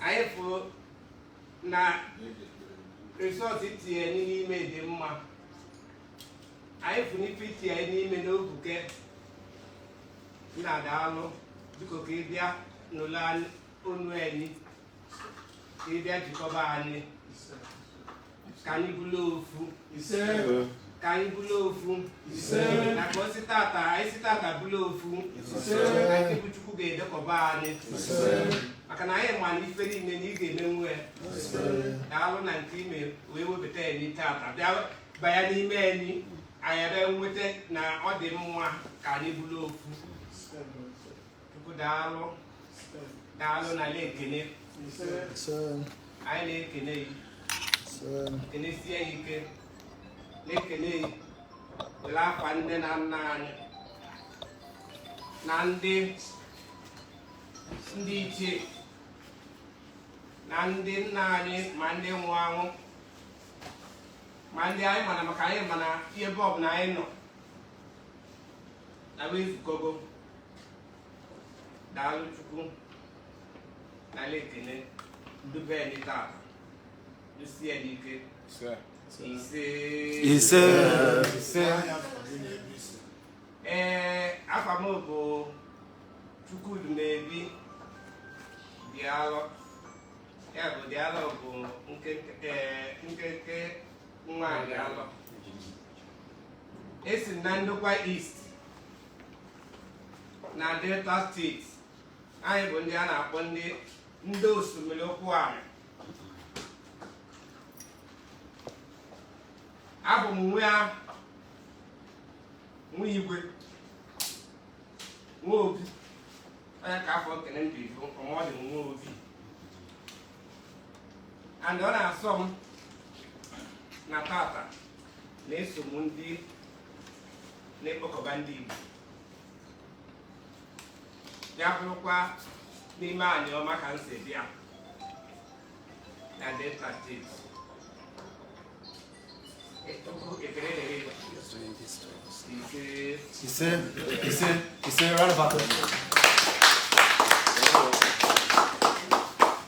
anyị fụ na resọt tinye n'ime dị mma anyị fụ n'ife itinye n'ime n'obuke na-adalụ biko ka ị bịa n'ụlọ onu anyị ka ị bịa jikọba anyị ka anyị bụlụ ofu ka anyị bụlụ ofu na ka o si tata anyị si tata bụlụ ofu anyị bụ Chukwu ga-edekọba anyị maka na anyị ma na ife niile na ị ga-emenwu ya daalụ na nke ime wee wepụta ya tata bịa banya n'ime anyị anyị ebe nweta na ọ dị mma ka anyị bụlụ ofu Chukwu daalụ na na-ekene anyị na-ekene kenesie ya ike na-ekene were akwa nne na nna anyị na ndị ichie na ndị nna anyị ma ndị nwụrụ anwụ ma ndị anyị mana maka anyị mana ihe ebe ọbụla anyị nọ na wee zukọgo daalụ Chukwu na ekene ndube anyị taa sie n'ike ise afa m bụ Chukwudi na-ebi Dialọ ya bụ Dialọ bụ nkeke nwaanyị alọ esi na ndokwa East na Delta steeti anyị bụ ndị a na-akpọ ndị osimiri okwu ala abụ m nwa igwe nwa obi onye ka afọ nkene ndụ ibu ọ dị nwa obi and ọ na-asọ m na tata na-eso m ndị na-ekpokọba ndị Igbo ya bụrụkwa n'ime anyị ọma ka m si bịa na Delta steeti round of applause.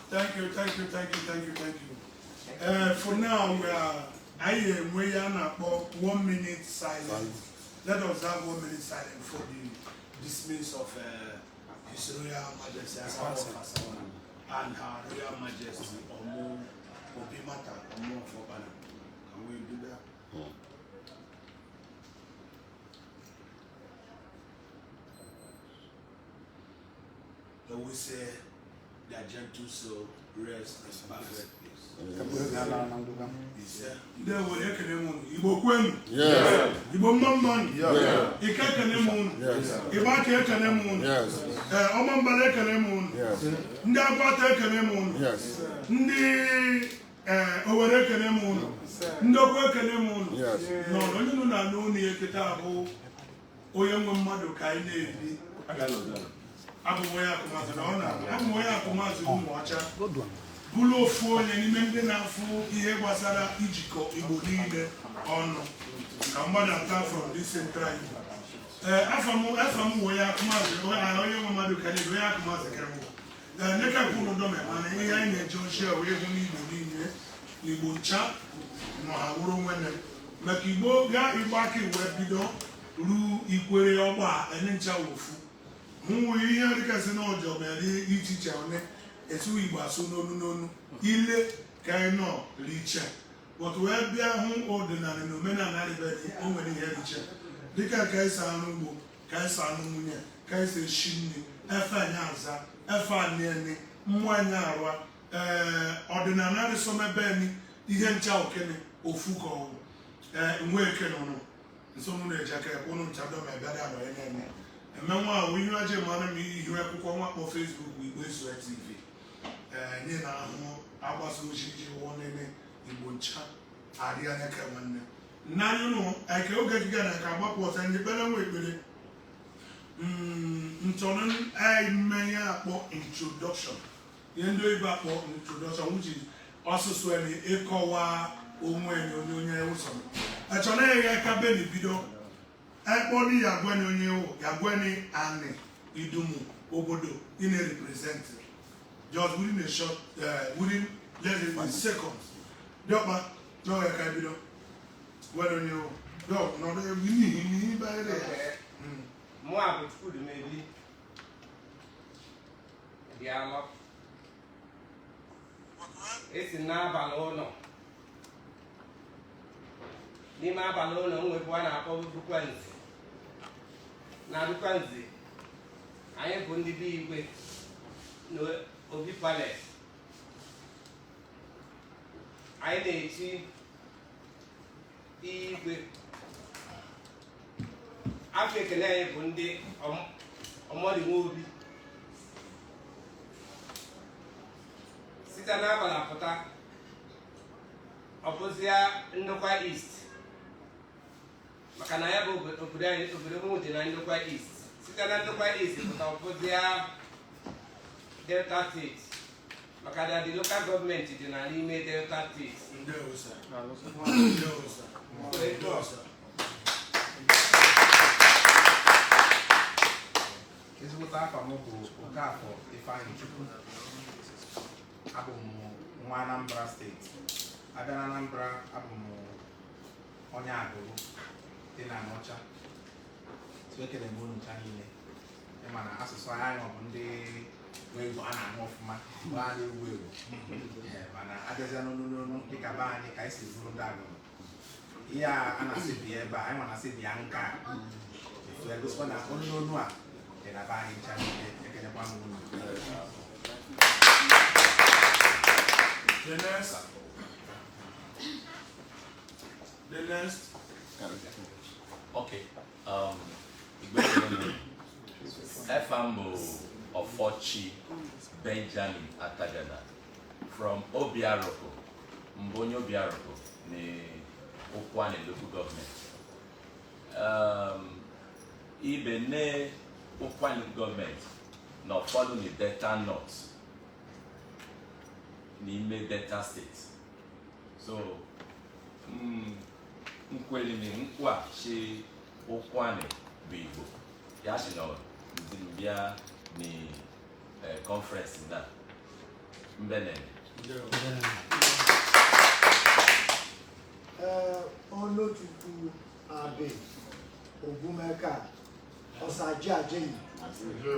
Thank you. For now, we are 1 minute silence. Let us have 1 minute silence for the dismiss of His Royal Majesty and Her Royal Majesty Omo Obimata Omo Fobana. Can we do that? We say their gentle soul rest in perfect peace. There will Igbo Kwem. Yes. Igbo Mamman. Yes. Ikakenemun. Yes. Ibake Kenemun. Yes. Omambale Kenemun. Yes. Ndabate Kenemun. Yes. Ndi Owere Kenemun. Ndokwe Kenemun. Yes. No, na no ni ekitabu. Oyemwe mmadu ka ị na-ebi. Abụmoya akụmazụ ụmụọcha bụrụ ofu onye n'ime ndị na-afụ ihe gbasara ijikọ Igbo niile ọnụ ka mgbadata from this central Igbo. Afam wee akụmazụ onye nwe mmadụ ka onye akụmazụ kemgbe neka kwuru dome mana ihe anyị na-eje ochie wee hụ n'Igbo niile Igbo ncha nọ ha wụrụ nwene maka Igbo gaa Igbo aka wee bido ruo ikwere ọgba ncha wofu mụ ihe dịkasị n'ọjọọ mere ichiche one etu Igbo asụ n'onu ile ka anyị nọ riche but wee bịa hụ ọdịnala na omenala dịbedị o nwere ihe riche dịka ka esi anụ ugbo ka esi anụ nwunye ka esi eshi nri efe anyị aza efe anieni mmụọ anyị arụa ọdịnala dịsọmebeni ihe ncha okene ofu ka ọwụ nwe eke nụnụ nsọmụ na-eji aka ekwụnụ nchado ma ebe dị anọ ya na-eme emenwa ahụ ihe aje mara m ihu akwụkwọ nwakpọ Facebook bụ Igbo Ezue TV nye na ahụ agbasa ozi iji wụọ nene Igbo ncha arịa n'eke nwanne n'anya ụnụ eke oge gịga na ka agbapụ ọta ndị kpere nwa ekpere ntọnụ mmenya akpọ introduction ihe ndị oyibo akpọ introduction which is ọsụsụ eni ịkọwa onwe onye ụzọ achọrọ ya aka be na bido ekponi yagweni onye yagweni ani idumu obodo ị na-represent just within a short, within less than seconds. Don't no, I can't be done. Well, you don't know, we need by there. More about food, maybe. The allow. It's in Nabalono. Nima Balono with one apple of Quincy. Now, the Quincy. I am going to be with no Obi Palace. I need to be with African air one day or more than movie. Sit an apple opposite Ndoka East. Makanaya Obudan Obudu in Ndoka East. Sit an Ndoka East opposite Delta State. Makada the local government did not email Delta State. No, sir. This was our Mogo Okafo, if I Abumu, Anambra State. Adanambra Abumu Onyago, Tinanocha. Speaking the moon Chinese. The man asks why I'm the way one and off my body will. And I just don't know, pick a band, I see Zundago. Yeah, and I said, but I want to say the anchor. If you go on a phone, no. And I buy each other. The next. Okay. Efambo of Forchi Benjamin Atagada from Obiaroko, Mbonyo Obiaroko, the Okwane local government. Ibene Okwane government, not following the Delta North, Nime Delta State. So, Nkweli ni nkwa shi Okwane Bibo. Yashi no Zimbia ni conference na Mbenen. Ono tutu abe Ogumeka Osaja Jeni.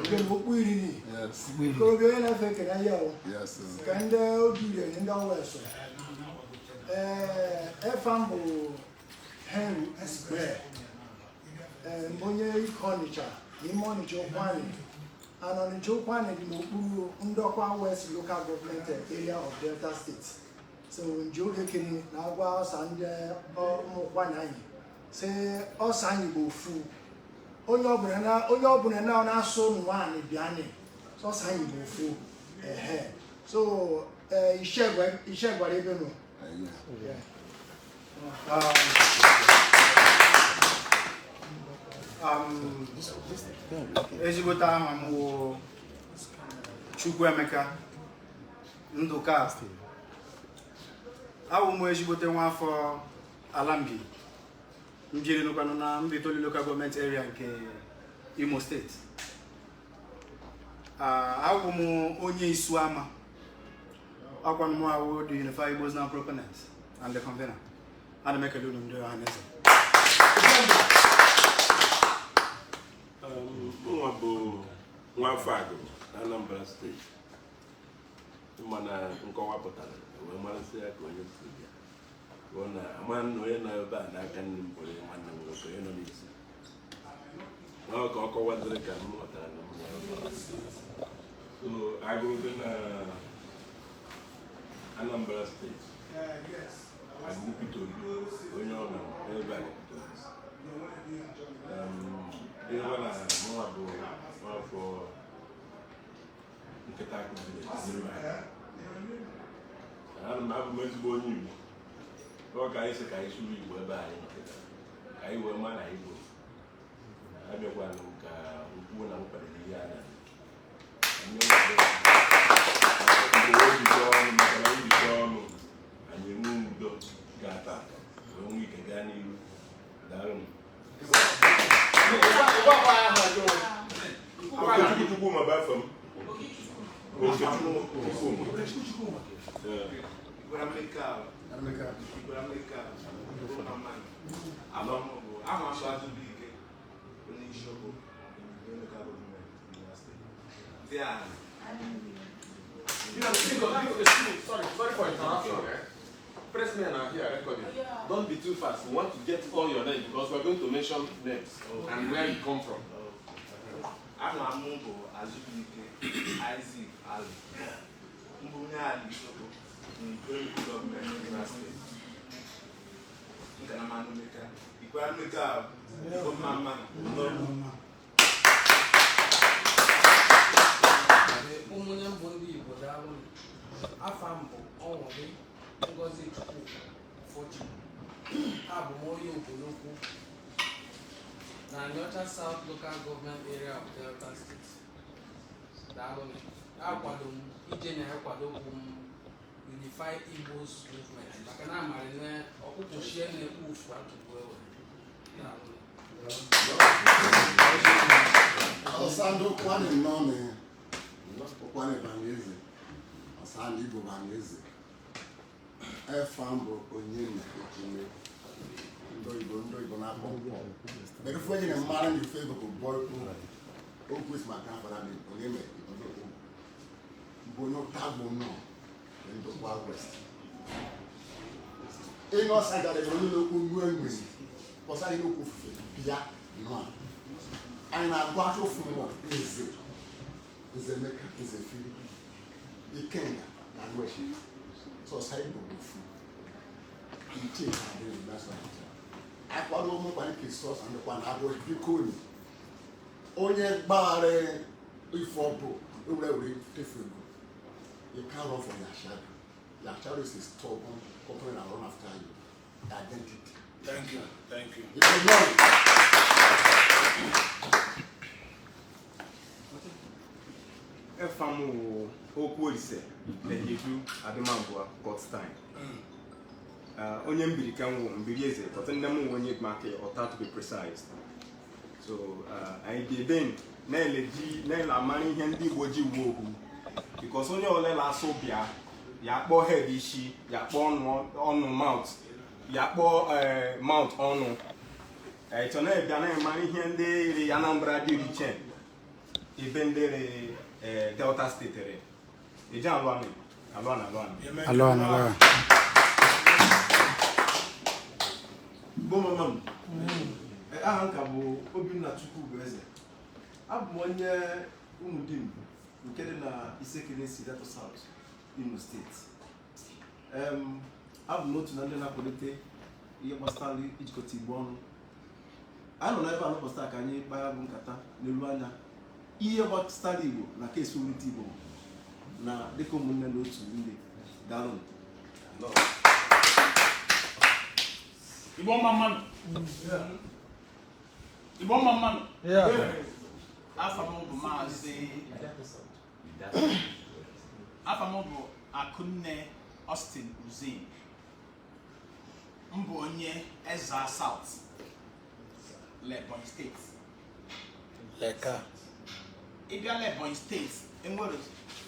Ibe mokpiri ni. Yes. Ko be na fe kana yawo. Yes. Kanda odure nda weso. Efambo Henry Esbre. Mbonye ikonicha, imonicha Okwane. And on the Okwane di mokpuru Ndokwa West local government area of Delta State. So njoge kini na gwa osanje Okwane anyi. Se osanyi bo fu. Onye obuna na na so nwa ni biane. So osanyi bo fu. So ishegwa ebe no. Ezigota ahụ Chukwuemeka Nduka awụ m ezigbote nwa afọ Alambi njiri nukwanụ na Mbitoli local government area nke Imo State. Awụ m onye Isuama akwanụ m awụ the UNIFY IGBOS now proponent and the convener. Ana make a little bit of an Nwafago, Anambra State. Mana nkọwa pụtara wee marasị ya ka onye Nsụbịa. Wana aman onye na ebe a n'aka nne m bụrụ nwanne m nwoke onye nọ n'isi. Na ka ọ kọwaziri ka m ghọtara na m. So agụrụ na Anambra State. Agụ Peter Obi onye ọ nọ ebe a. Ihe ọ na mụnwa bụ for nkịta akụziri abụ m ezigbo onye Igbo ọ ka anyị sị ka anyị sụrụ Igbo ebe anyị ka anyị wee ma na Igbo abịakwanụ ka ukwu na mkparịrị ihe anya makana njikọ ọnụ anyị enwe udo ga-ata wee nwee ike gaa n'ihu daalụ Chukwu ma ba fam. Sorry for interruption. Pressmen are here recording. Don't be too fast. We want to get all your names because we're going to mention names and where you come from. I'm Azubike, Isaac, Ali. Mbunye Ali Soko, government university. Nkana manu meka. Ikwa meka. Mama. Ụmụnne mbụ ndị Igbo daalụ afọ mbụ ọnwụrụ Ngozi Chukwu Fochi abụ m onye Obolokwu na Anyocha South Local Government Area of Delta State. Daalụ akwado m ije na-akwadokwu m UNIFY IGBOS movement maka na amarị na ọkpụkpụ shie na-ekwu ofu atụpụ ewe. Daalụ. Osando kwani nome kwani bangezi asandi Igbo bangezi efambo onye na ejime ndo Igbo na pompo but if we get a man in favor of boy o kwes maka fara mi onye me bono tagbo no ndo kwa west ino sanga de bono lo ku ngwe kosa ino ku fe bia no anyị na-agụ aka ofu mmụọ eze meka eze fili ikenga na nweshi sọsa igbo ofu iche na adịghị nasọ akwado ụmụkwa nke sọs ndịkwa na abụọ biko onye gbagharị ife ọbụ ewurewure tefu ego you can't run from your shadow. Your shadow is a stubborn company that run after you. Identity. Thank you. Thank you. It's a knowledge. Efamu Okwolise Lejedu Adimambua Godstein. Onye mbiri kanwo mbiri eze, but nne m onye make ọta to be precise. So anyị ga-ebe na-eleji na-amara ihe ndị Igbo ji wuo okwu because onye ole na-asụ bịa ya kpọọ head isi ya kpọọ ọnụ mouth ya kpọọ mouth ọnụ ịchọ na-ebịa na-amara ihe ndị iri Anambra dị iche ebe ndị iri Delta State ere eji alụanụ Bomamam. Aha nka bụ Obinna Chukwueze. Abụ m onye Umudim nke dị na Isekele si Delta South, Imo State. Abụ m otu na ndị na-akwalite ihe gbasara ijikọta Igbo ọnụ. Anyị nọ n'ebe a n'ụbọchị ka anyị kpaa bụ nkata n'elu anya ihe gbasara Igbo na ka esi wulite Igbo na dịka ụmụnne na otu ndị daalụ. Igbo mama. Igbo mama. Afam bụ Maazị Afam bụ Akunne Austin Uzin. Mbụ onye Ezza South, Lebonyi State. Leka. Ịbịa Lebonyi State, enwere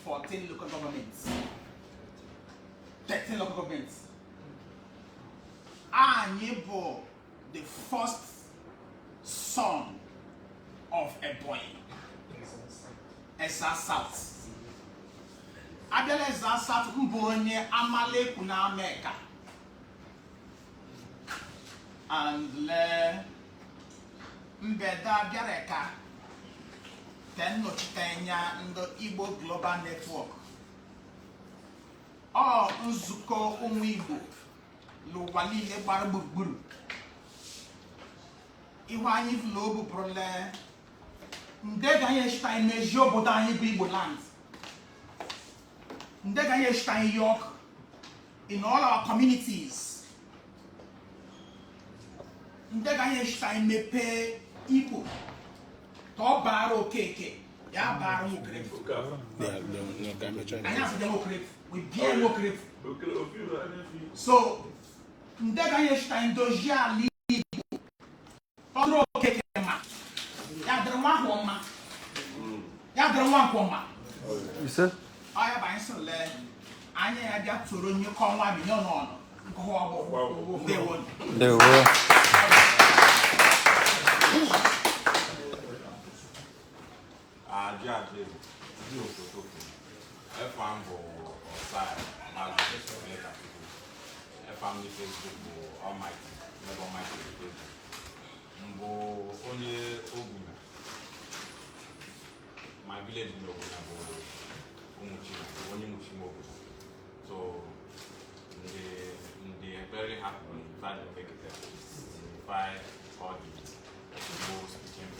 14 local governments. 13 local governments. Anyị bụ the first son of Ebonyi, Ezza South. Abịala Ezza South mbụ onye Amalekwu na America. And mbeda bịara ka nnọchiteanya ndị Igbo Global Network. Ọ nzukọ ụmụ Igbo n'ụwa niile gbara gburugburu. Ihu anyị vụlụ obu bụrụle nde ga-anyị eshita anyị meji obodo anyị bụ Igbo land. Nde ga-anyị eshita anyị York in all our communities. Nde ga-anyị eshita anyị mepee Igbo ka ọ baara Okeke ya baara Nwokerefu. Anyị asị dị Nwokerefu, we bie Nwokerefu. So nde ga-anyị eshita anyị dozie ala Igbo ọrụ Okeke ma ya dịrị nwa ahụ ọma ya dịrị nwa nkwọ mma Oya ba nso le anya ya dia toro nyi konwa bi no no no ko obo de won de wo Ajaje ni ototo efam bo osai ma go make a people efam ni Facebook bo almighty never almighty Facebook mbo onye oguna my village no oguna bo umuchi onye muchi mo so they are very happy that they make it unify all the people speaking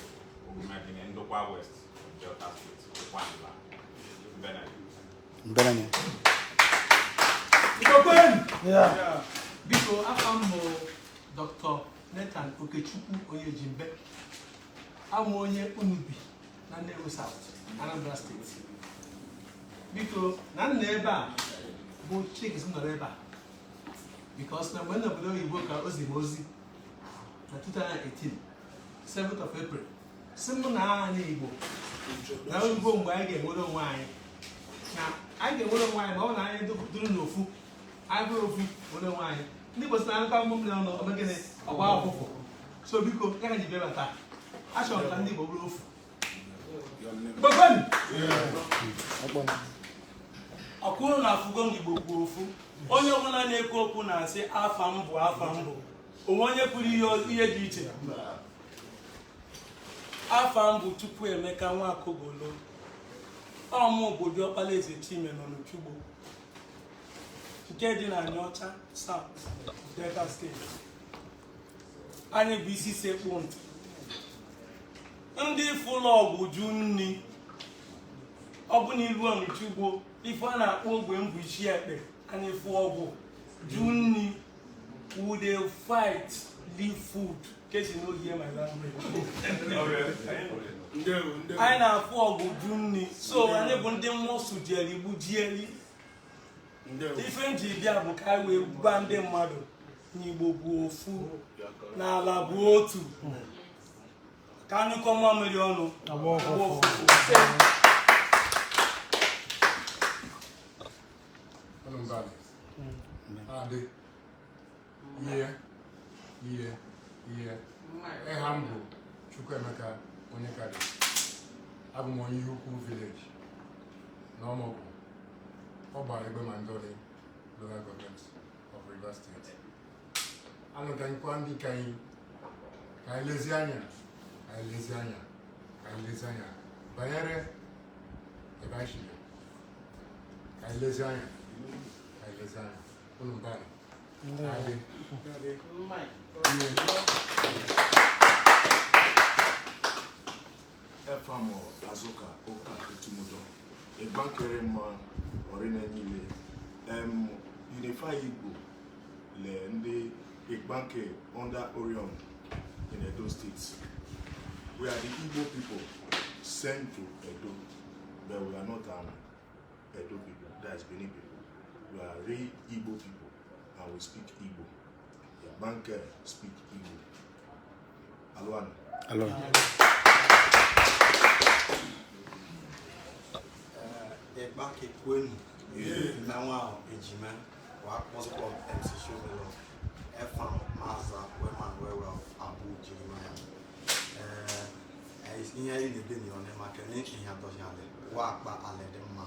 oguna in Ndokwa West Delta State, Kwanza, Benani. Yeah. Biko afam mo Dr. Nathan Okechukwu Oyejimbe. Amu onye Unubi na Nnewi South, Anambra State. Biko na nna ebe a bụ Chikis nọrọ ebe a. Because na mgbe obodo oyibo ka ozi mozi na 2018, 7th of April. Simple na anyị Igbo. Na oyibo mgbe anyị ga-enwere onwe anyị. Na anyị ga-enwere onwe anyị ma ọ na anyị duru n'ofu. Anyị bụrụ ofu nwere onwe anyị. Ndị Igbo sị na anụkwa mmụọ n'ọnụ omegene ọgba ọkụkọ. So biko ya ka ji bịa bata. Achọrọ ka ndị Igbo bụrụ ofu. Gbọgbọnụ! Ọkwụrụ na afụgo Igbo bụ ofu. Onye ọbụla na-ekwu okwu na-asị afa m bụ afa m bụ. Onwe onye kwuru ihe dị iche. Afa m bụ Chukwuemeka Nwakogolo. Ọmụ obodo Ọkpala Eze Chime nọ n'Ochugbo. Nke dị na Anịọcha South, Delta State. Anyị bụ isi sekpụ ntị. Ndị fụlọ ọgwụ ju nni. Ọ bụ n'ilu Ọnịchugbo, ife a na-akpọ ogbe mbụ isi ekpe, anyị fụ ọgwụ ju nni. We dey fight, live food. Case you know hear my language. I na afọ ọgụ ju nni. So anyị bụ ndị mmụọ jeli igbu jieli. Ife nji bịa bụ ka anyị wee gba ndị mmadụ n'Igbo bụ ofu n'ala bụ otu. Ka anyị kọma mmiri ọnụ. Eham bụ Chukwuemeka Onyekadi. Abụ m onye ukwu village n'Ọmọgwụ, Ọgba Egbe Mandori, local government of Rivers State. Anụtaghịkwa ndị ka anyị lezi anya banyere ebe anyị si bịa. Ka anyị lezi anya unu mbana. Efamo Azuka Oka Etumudo, a banker man or in any way. UNIFY Igbo, Lende, a banker under Orion in Edo State. We are the Igbo people sent to Edo, but we are not Edo people, that is Benin people. We are real Igbo people and we speak Igbo. The banker speak Igbo. Alwan. Back when now ejima wa possible MC Showelo FM Maza Weman Well Abu Jeremiah is nearly the billion and Makane in Yadojale Wapa Aledema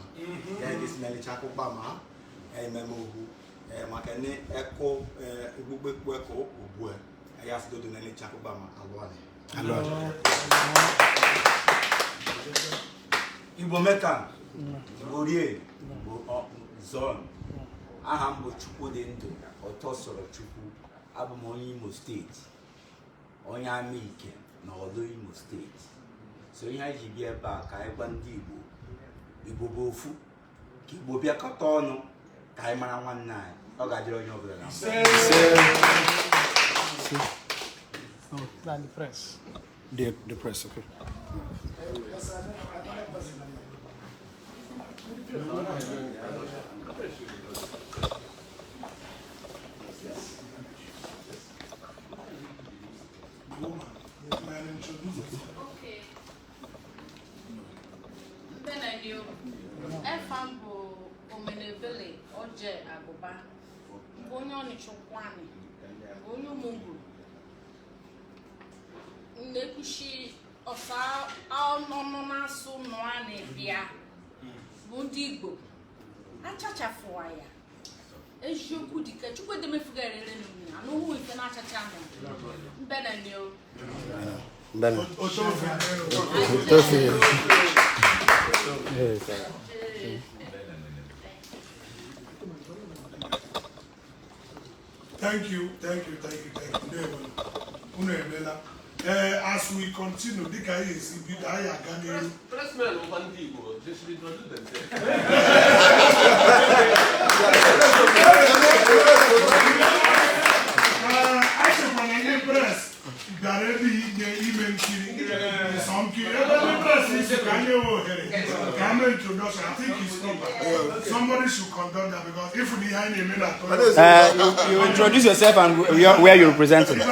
there is Melly Chaco Bama a memo Makane Echo Bubeko Ubwe I have to do Nelly Chaco Bama Alwane Igbo Mekan Gorie Zon aha m bụ Chukwudindụ Ọtọsọrọ Chukwu abụ m onye Imo steeti onye Amaike na Ọlụ Imo steeti so ihe anyị ji bịa ebe a ka anyị gwa ndị Igbo bụ ofu ka Igbo bịakọta ọnụ ka anyị mara nwanne anyị ọ ga-adịrị onye ọbụla na The press. The press, okay. Okay. Then I knew. ebele oje agụba onye ọnịchụkwani onye ụmụngwu nnekwuchi ọsa ọnụnụ na-asụ nụa na-ebịa bụ ndị Igbo achachafụwa ya eziokwu dịka chukwu edemefuga erere n'ụnya n'ụhụ ife na-achacha anụ mbenene o Thank you. As we continue, the guy is Pressmen of Antigua, they should introduce themselves. I think it's somebody should conduct that because if we behind a minute, you introduce yourself and where you're representing. Okay.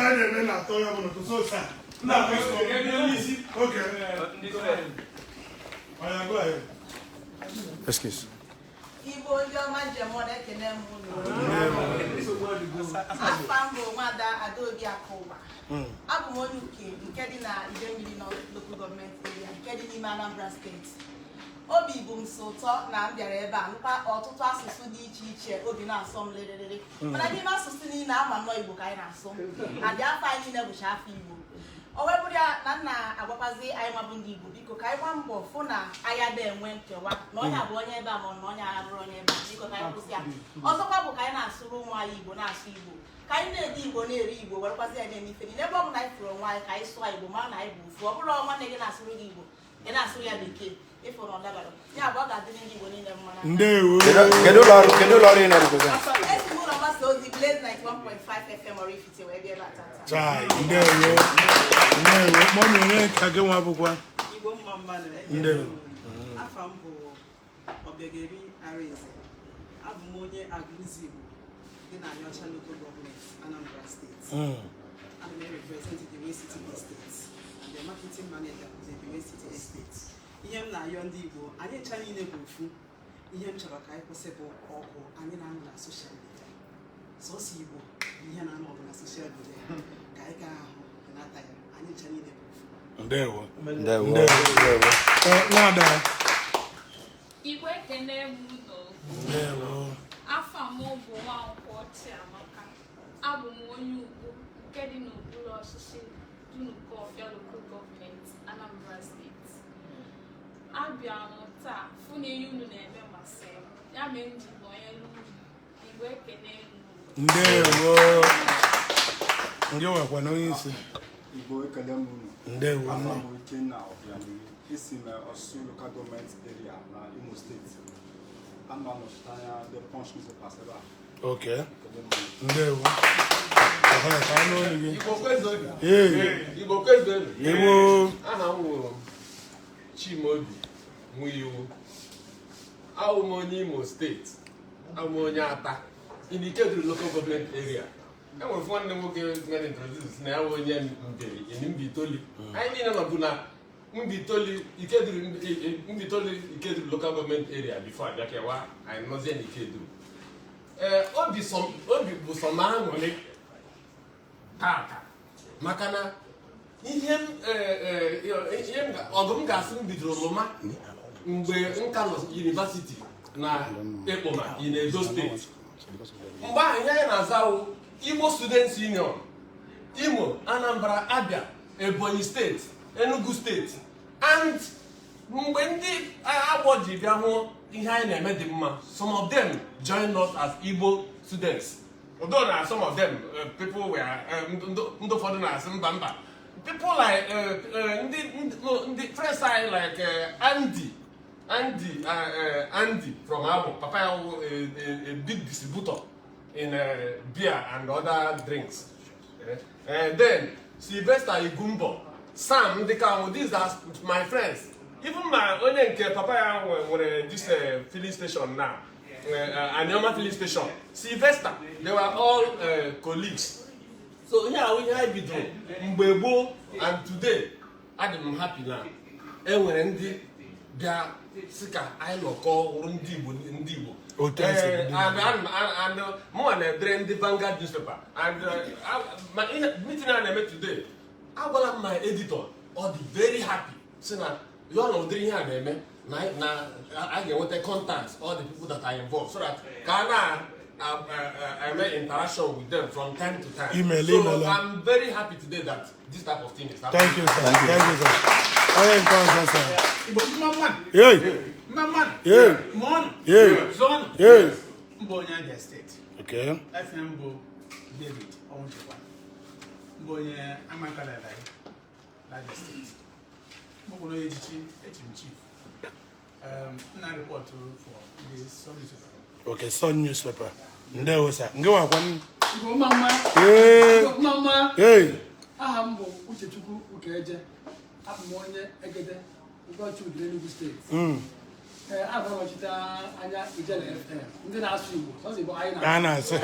Go ahead. Excuse. Igbo ndị ọma njem ọ na-ekene m afambo nwada Adaobi Akụwa abụ m onye uke nke dị na Idemmili local government area nke dị n'ime Anambra steeti obi bụ m so ụtọ na m bịara ebe a nụkwa ọtụtụ asụsụ dị iche iche obi na-asọ m lelelele mana n'ime asụsụ niile ama nnọọ Igbo ka anyị na-asụ na dị afọ anyị niile bụcha afọ Igbo o webụrụ ya na nna agwakwazi anyị nwabụ ndị Igbo biko ka anyị gba mbọ fụ na anyị ada enwe nkewa na onye abụ onye ebe a ma na onye agha bụrụ onye ebe a biko ka anyị kwụsị ya ọzọkwa bụ ka anyị na-asụrụ ụmụ anyị Igbo na-asụ Igbo ka anyị na-ede Igbo na-eri Igbo werekwazi ya na-eme ife niile ebe ọ bụ na anyị fụrụ onwe anyị ka anyị sụọ Igbo mara na anyị bụ ofu ọ bụrụ nwanne gị na-asụrụ gị Igbo ị na-asụrụ ya bekee ịfụ na ọ dabara ya bụ ọ ga-adịrị ndị Igbo niile mma na Kedu ụlọ ọrụ ị na-represent? esi m ụlọ mgbasa ozi Blaze 91.5 FM Oraifite wee bịa ebe a tata Igbo mma mmadụ afa m bụ Obiageri Arinze abụ m onye agụzi Igbo dị na Anịọcha local government Anambra steeti ana m represent the Way City Estate and the marketing manager of the Way City Estate ihe m na-ayọ ndị Igbo anyị ncha niile bụ ofu ihe m chọrọ ka anyị kwụsị bụ ọgụ anyị na-anọ na soshal midia sọsọ Igbo ihe na-anọ ọgụ na soshal midia ka anyị gaa ahụ nata ya anyị ncha niile bụ ofu Igwe ekene m ụlọ afọ m bụ Nwankwọ Chiamaka abụ m onye Ugbo nke dị n'okpuru ọchịchị Dunukọfịa local gọọmenti Anambra steeti abịa m taa fụ na ihe unu na-eme masị ya mere m ji nọnye n'ụlọ Igwe ekene m Igbo ekele m unu. Ndewo. Afọ m bụ Ikenna Obianiri. Esi m Osun local government area na Imo State. Ama nọchite anya the punch newspapers ebe a. Okay. Ndewo. Igbo kwezo. Aha m wụrụ Chimaobi Nwiwu. Awụ m onye Imo steeti. Awụ m onye Ata. In Ikeduru local government area. I was one nwoke mere introduce na ya onye mberi in Mbitoli. Anyị niile nọbụ na Mbitoli Ikeduru local government area before abịa kewa anyị nọzie na Ikeduru. Obi bụ sọ na aṅụrị tata maka na ihe ọgụ m ga-asị m bidoro lụma mgbe nka nọ yunivasiti na Ekpoma in Edo steeti. Mgbe anyị na-azawo Igbo Students Union, Imo, Anambra, Abia, Ebonyi State, Enugu State, and mgbe ndị agbọ ji bịa hụ ihe anyị na-eme dị mma, some of them joined us as Igbo students. Although na some of them people were ndị ụfọdụ na-asị mba people like ndị friends anyị like Andy from Abo, Papa a big distributor in beer and other drinks. Then Sylvester Igumbo, Sam Ndekamu, these are my friends. Even my own Papa were this filling station now, Anyama filling station. Sylvester, they were all colleagues. So here we have Mbebo, and today I'm happy now. bịa sị ka anyị nọkọ ọrụ ndị Igbo and mụnwa na-edere ndị Vanguard newspaper and meeting a na-eme today agwala m my editor ọ dị very happy si na ya ọ na ụdịrị ihe a na-eme na a ga-enweta contacts all the people that are involved so that ka a na interaction with them from time to time. So I'm very happy today that this type of thing is happening. Thank you, sir. Thank you, sir. Okay. FM bụ David Onwuchekwa. Mbụ onye Amakalala Lagos State. Mbụ bụ onye echichi chief. Na report for the Sun newspaper. Okay, Sun newspaper. Ndewo sir. Ngewa kwa nini? Mama. Aha m bụ Uchechukwu Ukeje. Abụ m onye Egede Ugochi Udire Enugu State. Abụ m ọchịta anya Ijele FM. Ndị na-asụ Igbo. Sọsọ Igbo anyị na-asụ.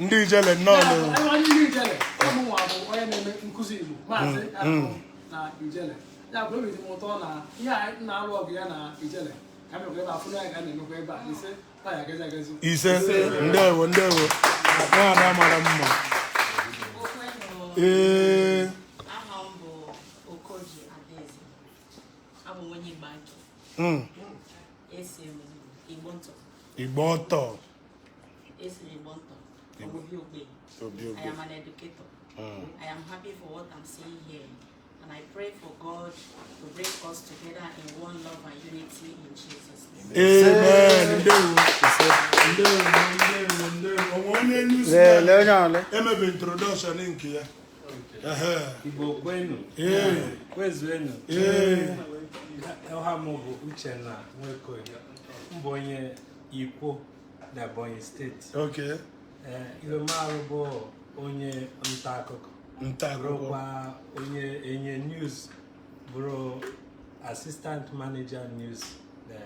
Ndị Ijele nnọọ. Anyị ndị Ijele. Ọmụ nwa bụ onye na-eme nkụzi Igbo. Maazị Akụ na Ijele. Ya bụ obi dị m ụtọ na ihe a na-alụ ọgụ ya na Ijele. Ka m ebe afụ na ya ga na-emekwa ebe a. Ise taya agazi agazi. Ise ndewo. Nwaada mara mma. Aha m bụ Okoji Adaeze. Abụ m onye Igbo. Esi m Igbo Ntọ. Igbo Ntọ. Esi m Igbo Ntọ. Obi Ogbe. I am an educator. I am happy for what I'm seeing here. And I pray for God to bring us together in one love and unity in Jesus' name. Amen. Emebe introduction nke ya. Igbo kwenu. Kwezuenu. Ọha m bụ Uchenna Nwekoye. Mbụ onye Ikwo na Ebonyi steeti. Okay. Ihe marụ bụ onye nta akụkọ. Bụrụkwa onye enye news bụrụ assistant manager news na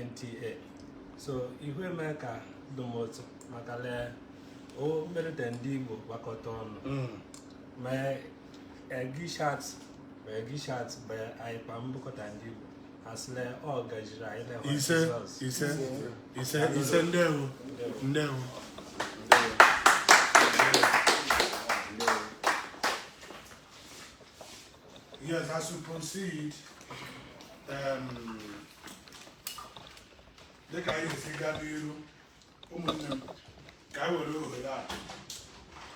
NTA. So ihe eme ka dụmotu maka lee o merite ndị Igbo gbakọta ọnụ. Ma Egishat bụ anyị kpa mbụkọta ndị Igbo asịle ọ gajiri anyị lewa ise ndewo. Yes, as we proceed, the guy is a Gabriel, I will over that.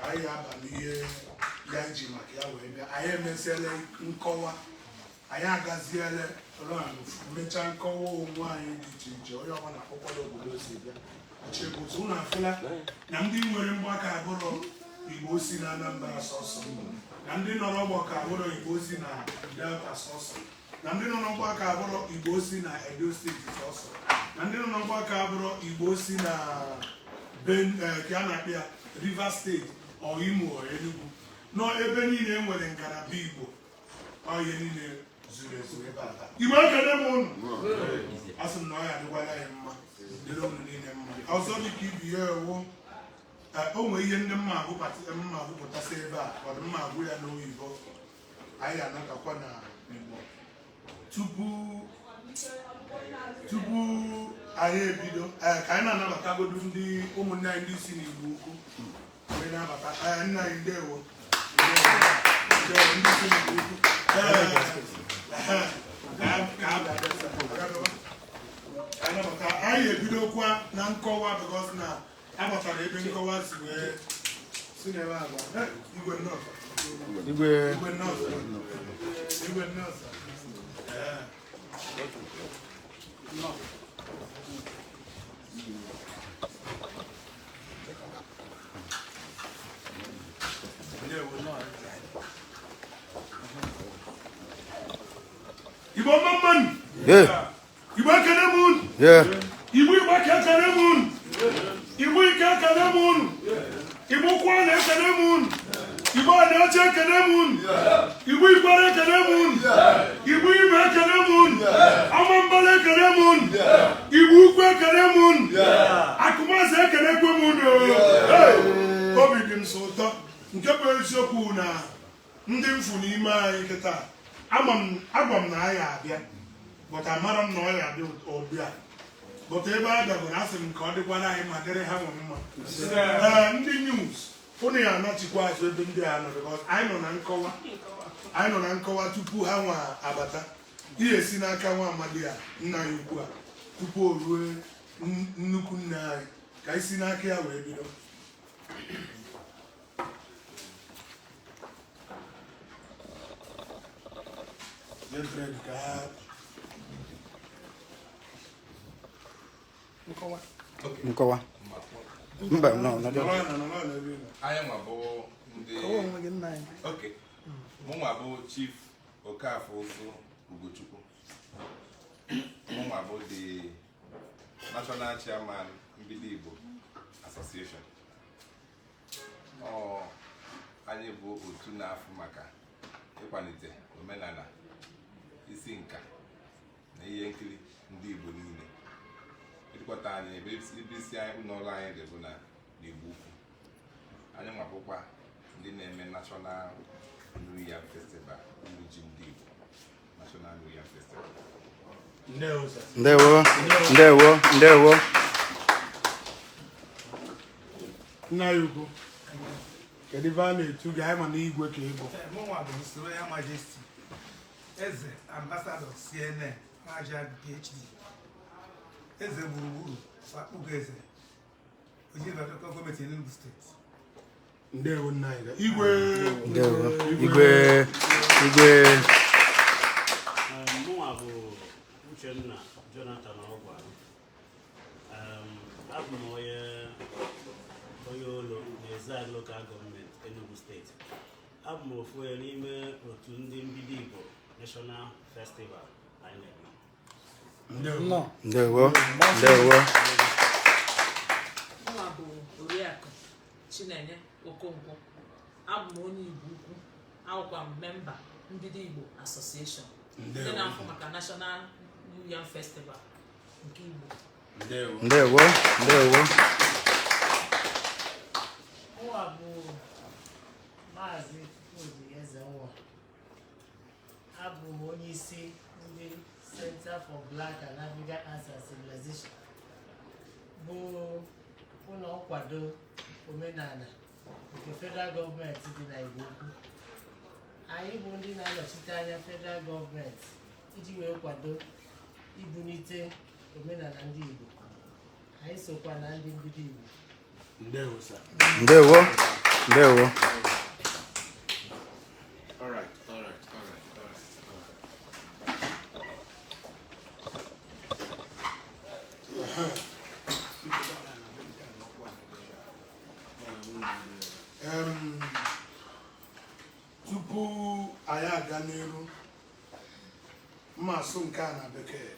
I have a near Yaji Makia, I am selling in Kowa. I am Gaziele, Mechan Kowo, wine, enjoy your one of Okolo, Chebutuna Fella, Nandi Waka Boro, Ibosi Namba Sauce. Ndị nọ n'ọgbọ ka abụrụ Igbo si na Delta sọsọ na ndị nọ n'ọgbọ ka abụrụ Igbo si na Edo steeti sọsọ na ndị nọ n'ọgbọ ka abụrụ Igbo si na ka a na-akpị Rivers steeti ọ Imo ọ Enugu nọ ebe niile nwere ngalaba Igbo ọ ihe niile zuru ezu ebe a Igbo ekele m unu asị m na ọ ya adịkwala ya mma dịrị unu niile mma ọzọ dịka ibi ya ewu o nwere ihe ndị mma agụpụtasị ebe a ọ dị mma agụ ya n'oyibo anyị anatakwa na Igbo tupu anyị ebido ka anyị na-anabatagodu ndị ụmụnne anyị ndị si n'Igbo ukwu wee na-abata nna anyị ndewo ndị si n'Igbo ukwu anyị ebidokwa na nkọwa because na abatara ebe nkọwa si wee si n'ebe agba igwe nọọsụ Igbo mamman Igbo ekele m unu Igbo ekele m unu Igbo ike ekele m unu Igbo ụkwụ na-ekele m unu Igbo na-eche ekele m unu Igbo ikwere ekele m unu Igbo ime ekele m unu amambala ekele m unu Igbo ukwu ekele m unu akụmasị ekelekwe m unu obi dị m so ụtọ nke bụ eziokwu na ndị mfu n'ime anyị kịta agwa m na anyị abịa but amara m na ọ ya dị ọbịa but ebe a bịagoro asị m ka ọ dịkwara anyị ma dịrị ha nwe mma ndị news ụnụ ya anachikwa azụ ebe ndị a nọ because anyị nọ na nkọwa tupu ha nwa abata ihe si n'aka nwa amadi ya nna ya ukwu a tupu o ruo nnukwu nna anyị ka anyị si n'aka ya wee bido nkọwa mba no anyị nwa bụ ndị okay mụ nwa bụ Chief Okafọ Ụzụ Ugochukwu mụ nwa bụ the National Chairman Mbili Igbo Association anyị bụ otu na-afụ maka ịkwalite omenala isi nka na ihe nkiri ndị Igbo niile ịdịkọta anyị ebe isi anyị n'ụlọ anyị dị bụ na n'Igbo Ukwu anyị nwabụkwa ndị na-eme National New Yam Festival iri ji ndị Igbo National New Yam Festival. Ndewo. Nna ya ukwu kedu ebe a na-etu gị anyị ma na igwe ka ego mụnwa bụ usoro ya majesty eze ambassador CNN Maja PhD eze gburugburu akpụgo eze ojibadoko gọọmenti Enugu steeti. Ndewo nna anyị igwe mụnwa bụ Uchenna Jonathan Ogwa abụ m onye olo na-eze local gọọmenti Enugu steeti. Abụ m ofu onye n'ime otu ndị Mbili Igbo National Festival anyị na-eme. Ndewo. Mụnwa bụ Oriakụ Chinenye Okonkwo. Abụ m onye Igbo Ukwu, awụkwa m memba Mbili Igbo Association ndị na-afụ maka National New Yam Festival nke Igbo. Ndewo. Mụnwa bụ Maazị Obi Ezenwa. Abụ m onye isi ndị Center for Black and African Arts and Civilization, bụ ụlọ nkwado omenala nke federal gọọmenti dị na Igbo Ukwu. Anyị bụ ndị na-anọchite anya federal gọọmenti iji wee kwado ibunite omenala ndị Igbo. Anyị sokwa na ndị Mbili Igbo. Ndewo. All right. tupu anyị aga n'iru mmasụ nke a na bekee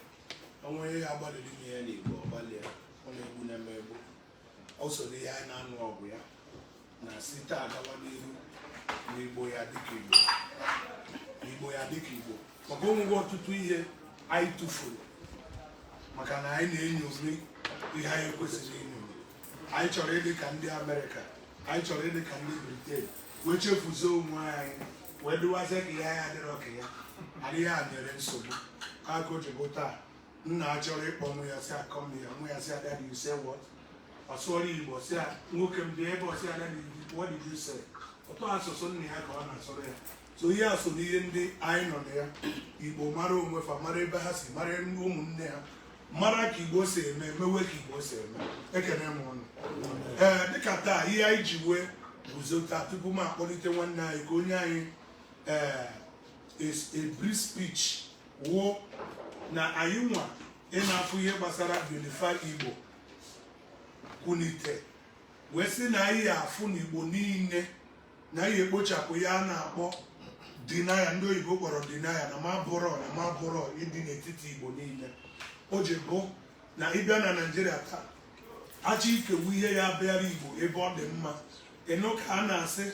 onwe ihe agbalịrị ime ya n'Igbo ọgbalịa ọ na-egbu na-emegbu o soro ihe anyị na-anụ ọgụ ya na site agawa n'iru n'Igbo ya dịka Igbo maka onwegwe ọtụtụ ihe anyị tụfuru maka na anyị na-enyozi ihe anyị ekwesịrị inyozi. Anyị chọrọ ịdị ka ndị Amerịka, anyị chọrọ ịdị ka ndị Britain, wee chefuzie onwe anyị wee dụwazie ka ihe anyị adịrọ ka ya adịghị a nyere nsogbu aka o ji bụ taa nna achọrọ ịkpọ nwa ya si akọm ya nwa ya si adadị you say what ọ sụọrọ Igbo si nwoke m dị ebe ọ si adadị what did you say ụtọ asụsụ nna ya ka ọ na-asụrụ ya so ihe a so n'ihe ndị anyị nọ na ya Igbo mara onwe fa mara ebe ha si mara ndị ụmụnne ha mara ka Igbo si eme mewe ka Igbo si eme ekene m ụnụ dịka taa ihe anyị ji wee guzo taa tupu m akpọlite nwanne anyị ka onye anyị a brief speech wuo na anyị nwa ị na-afụ ihe gbasara UNIFY Igbo kwunite wee sị na anyị afụ na Igbo niile na anyị ekpochapụ ya a na-akpọ dinaya ndị oyibo kpọrọ dinaya na mabụrọ ịdị n'etiti Igbo niile o ji bụ na ịbịa na Naịjirịa taa achọ ikewu ihe ya bịara Igbo ebe ọ dị mma ịnụ ka a na-asị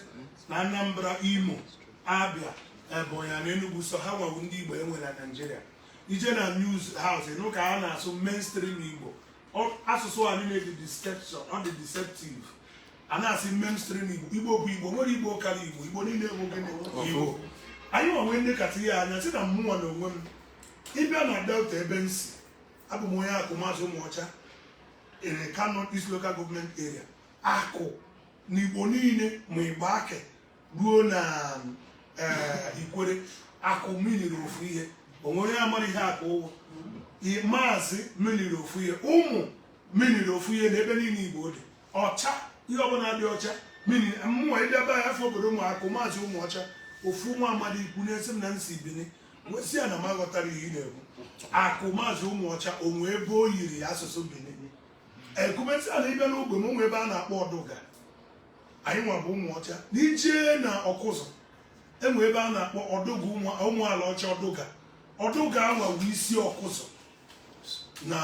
na Anambra, Imo, Abia, Ebonyi na Enugu so ha nwawu ndị Igbo enwe na Naịjirịa ije na news house ịnụ ka a na-asụ mainstream Igbo asụsụ a niile dị deception ọ dị deceptive a na-asị mainstream Igbo bụ Igbo nwere Igbo karịa Igbo niile bụ gịnị Igbo anyị nwe ndị kata ihe anya sị na mmụọ na onwe m ịbịa na Delta ebe nsi abụ m onye akụ maazị ụmụọcha in Kano East Local Government Area akụ n'Igbo niile ma Igbo Ake ruo na Ikwere akụ miniri ofu ihe onwere amara ihe akụ ụgwọ maazị miniri ofu ihe ụmụ miniri ofu ihe na ebe niile Igbo dị ọcha ihe ọbụla dị ọcha mmụọ ịdebe ya afọ obodo ụmụ akụ maazị ụmụọcha ofu nwa amadi ikwu na-esi m na nsi Bini nwesị ya na m aghọtara ihe ị na-ekwu akụ maazị ụmụọcha onwe ebe o yiri asụsụ Bini ekwumetị ala ịbịa n'ogbe m onwe ebe a na-akpọ ọdụga anyị nwa bụ ụmụọcha na ije na ọkụzụ enwe ebe a na-akpọ ọdụga ụmụala ọcha ọdụga anwa bụ isi ọkụzụ na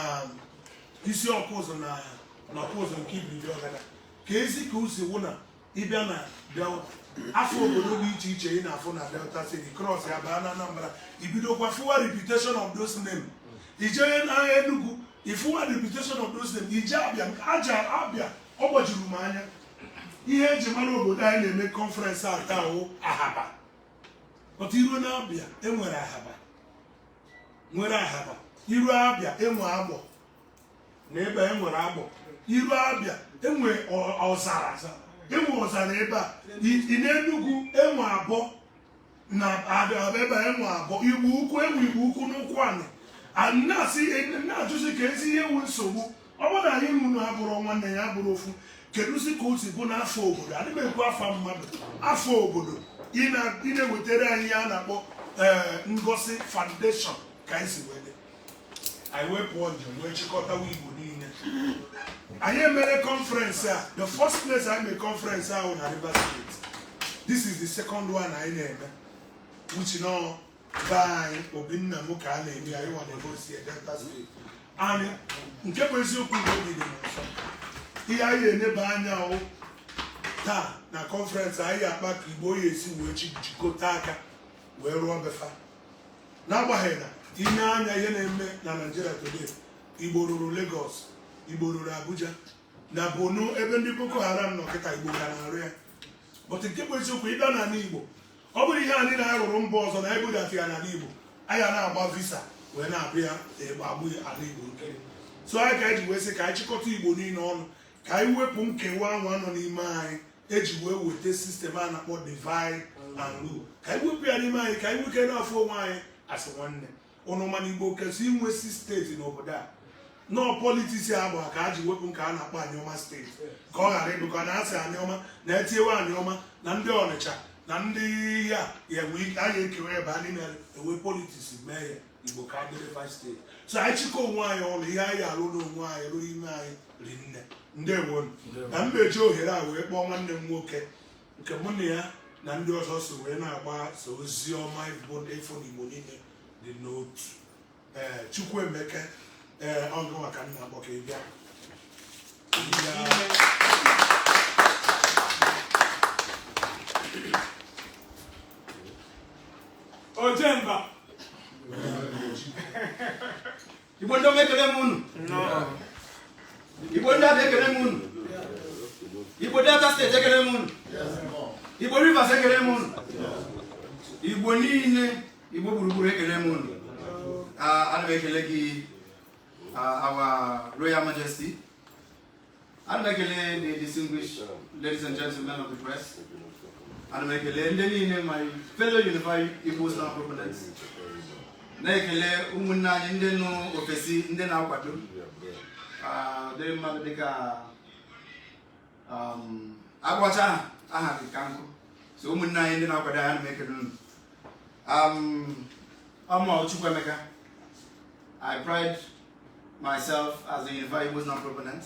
ọkụzụ nke Ibiri Ọgada ka ezi ka o si wụ na ịbịa na Delta afọ obodo dị iche iche ị na-afụ na Delta City cross ya baa na Anambra ibidokwa fụwa reputation of those names ije na Enugu ifuwa the reputation of those names ije abịa ọ gbajuru m anya ihe eji mara obodo anyị na-eme conference a taa wụ Ahaba pọta iruo na Abịa enwere Ahaba iru Abịa enwe Agbọ na ebe enwere Agbọ iru Abịa enwe ọzara ebe a n'Enugu enwe Abọ na ebe enwe Abọ Igbo Ukwu enwe Igbo Ukwu n'ụkwụ anị na-ajụzi ka ezi ihe wu nsogbu ọ bụrụ na anyị nwụrụ abụrụ nwanne ya bụrụ ofu kedu si ka o si bụ n'afọ obodo adịghị ekwu afọ mmadụ afọ obodo ị na-ewetara anyị ya na-akpọ Ngosi Foundation ka anyị si wede anyị wepụ njem wee chịkọtawa Igbo niile anyị emere conference a the first place anyị mere conference ahụ na Rivers State this is the second one anyị na-eme which no by Obinna m ka a na-eme anyị nwa na-egosi Delta State anyị nke bụ eziokwu Igbo dị n'ụsọ ihe anyị eneba anya taa na conference anyị akpa ka Igbo ya esi wee jikọta aka wee rụọ befa n'agbanyeghị na ime anya ihe na-eme na Nigeria today Igbo ruru Lagos Igbo ruru Abuja na Borno ebe ndị Boko Haram nọ kịta Igbo ga na-arụ ya but nke bụ eziokwu ịbịa n'ala Igbo ọ bụrụ ihe anyị na-arụrụ mba ọzọ na ebudata ya n'ala Igbo anyị na-agba visa wee na-abụ ya agbụ ala Igbo nkiri so anyị ka eji wee sị ka anyị chịkọta Igbo niile ọnụ ka anyị wepụ nkewa anwa nọ n'ime anyị eji wee weta sistem a na-akpọ divide and rule ka anyị wepụ ya n'ime anyị ka anyị nweke na-afụ onwe anyị asị nwanne ụnụ mana Igbo kesị inwe 6 steeti n'obodo a nọọ politiks agba ka a ji wepụ nke a na-akpọ Anioma steeti ka ọ ghara ịbụkọ na asị Anioma na etinyewe Anioma na ndị Ọnịcha na ndị ya anyị ekewe ebe a niile ewe politiks mee ya Igbo ka adịrị 5 steeti so anyị chịkọ onwe anyị ọnụ ihe anyị arụ n'onwe anyị rụrụ ime anyị rinne ndewo na mmechi ohere a wee kpọọ nwanne m nwoke nke mụ na ya na ndị ọzọ so wee na-agba so ozi ọma ifo n'Igbo niile dị n'otu Chukwuemeka ọgụ maka nna akpọ ka ị bịa Ojemba Igbo ndị ekele m unu Igbo ndị Abịa ekele m unu Igbo Delta State ekele m unu Igbo Rivers ekele m unu Igbo niile Igbo gburugburu ekele m unu ana m ekele gị our Royal Majesty. Ana m ekele the distinguished ladies and gentlemen of the press. Ana m ekele ndị niile my fellow UNIFY Igbos now proponents. Na-ekele ụmụnne anyị ndị nọ ofesi ndị na-akwado dịrị mmadụ dịka agbacha aha gị ka nkụ so ụmụnne anyị ndị na-akwado anyị ana m ekele unu ọmụ Chukwuemeka. I pride myself as a UNIFY Igbos now proponent,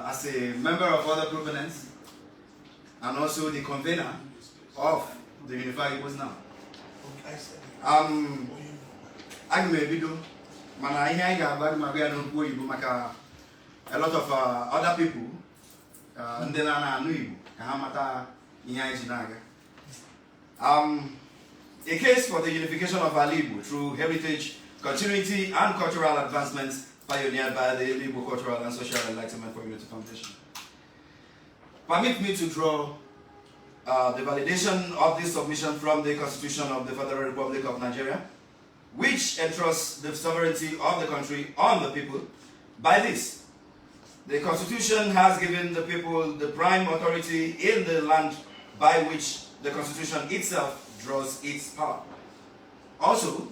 as a member of other proponents, and also the convener of the UNIFY Igbos now. I'm a video, man. I hear you about my maka a lot of other people, and then I know Kahamata Inyajinaga. A case for the unification of our Igbo through heritage, continuity, and cultural advancements pioneered by the Igbo Cultural and Social Enlightenment Community Foundation. Permit me to draw the validation of this submission from the Constitution of the Federal Republic of Nigeria, which entrusts the sovereignty of the country on the people. By this, the Constitution has given the people the prime authority in the land by which the Constitution itself draws its power. Also,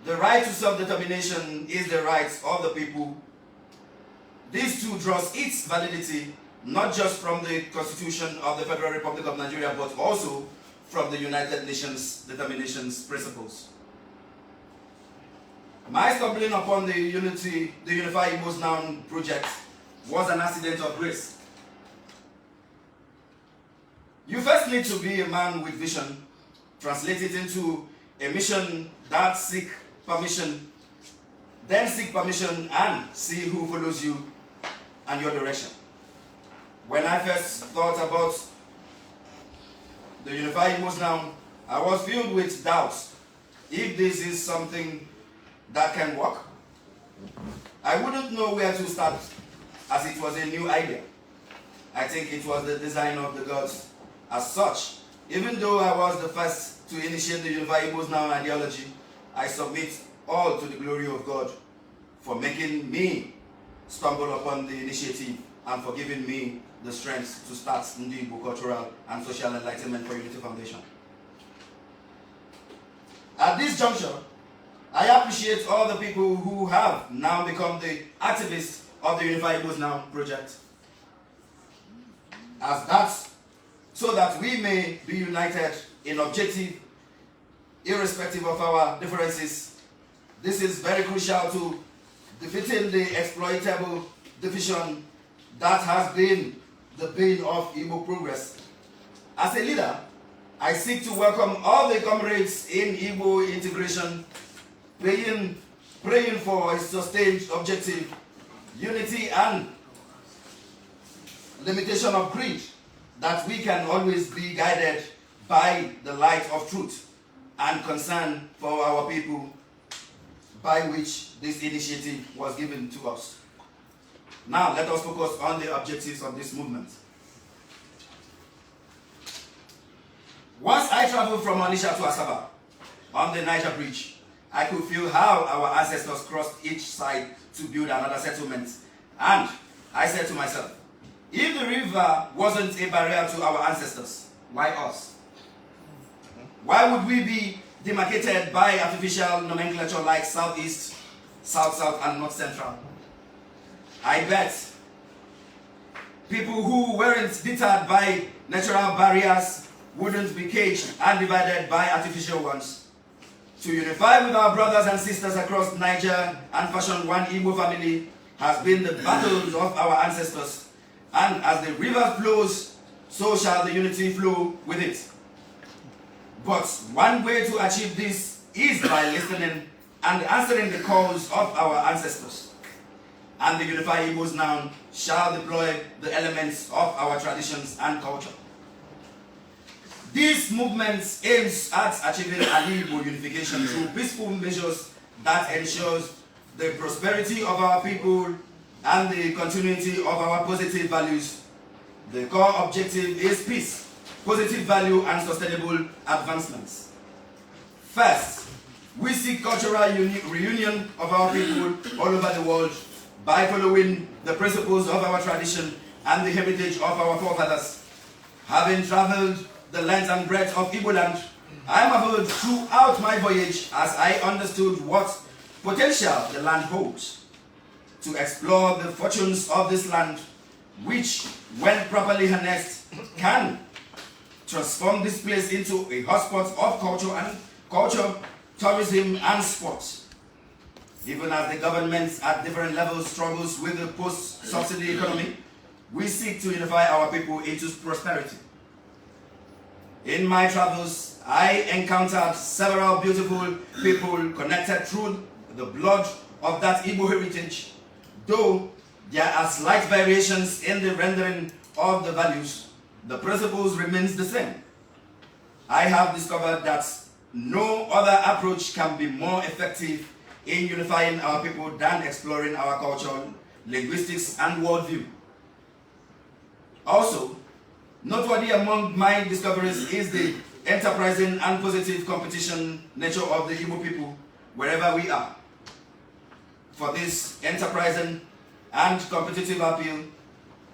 the right to self-determination is the right of the people. This too draws its validity not just from the Constitution of the Federal Republic of Nigeria, but also from the United Nations Determinations Principles. My stumbling upon the UNIFY IGBOS Now project was an accident of grace. You first need to be a man with vision, translate it into a mission that seek permission, then seek permission and see who follows you and your direction. When I first thought about the UNIFY IGBOS Now, I was filled with doubts if this is something that can work. I wouldn't know where to start as it was a new idea. I think it was the design of the gods as such. Even though I was the first to initiate the UNIFY IGBOS Now ideology, I submit all to the glory of God for making me stumble upon the initiative and for giving me the strength to start the Igbo Cultural and Social Enlightenment for Unity Foundation. At this juncture, I appreciate all the people who have now become the activists of the UNIFY IGBOS Now project. So that we may be united in objective, irrespective of our differences. This is very crucial to defeating the exploitable division that has been the bane of Igbo progress. As a leader, I seek to welcome all the comrades in Igbo integration, praying for a sustained objective, unity and limitation of greed, that we can always be guided by the light of truth and concern for our people, by which this initiative was given to us. Now let us focus on the objectives of this movement. Once I traveled from Onitsha to Asaba on the Niger Bridge, I could feel how our ancestors crossed each side to build another settlement. And I said to myself, if the river wasn't a barrier to our ancestors, why us? Why would we be demarcated by artificial nomenclature like Southeast, South-South, and North-Central? I bet people who weren't deterred by natural barriers wouldn't be caged and divided by artificial ones. To unify with our brothers and sisters across Niger and fashion one Igbo family has been the battles of our ancestors. And as the river flows, so shall the unity flow with it. But one way to achieve this is by listening and answering the calls of our ancestors. And the UNIFY IGBOS Now shall deploy the elements of our traditions and culture. This movement aims at achieving Igbo unification through peaceful measures that ensures the prosperity of our people and the continuity of our positive values. The core objective is peace, positive value, and sustainable advancements. First, we seek cultural reunion of our people all over the world by following the principles of our tradition and the heritage of our forefathers. Having traveled the length and breadth of Igbo land, I marveled throughout my voyage as I understood what potential the land holds. To explore the fortunes of this land, which, when properly harnessed, can transform this place into a hotspot of culture, tourism, and sports. Even as the government at different levels struggles with the post-subsidy economy, we seek to unify our people into prosperity. In my travels, I encountered several beautiful people connected through the blood of that Igbo heritage. Though there are slight variations in the rendering of the values, the principles remains the same. I have discovered that no other approach can be more effective in unifying our people than exploring our culture, linguistics, and worldview. Also, noteworthy among my discoveries is the enterprising and positive competition nature of the Igbo people wherever we are. For this enterprising and competitive appeal,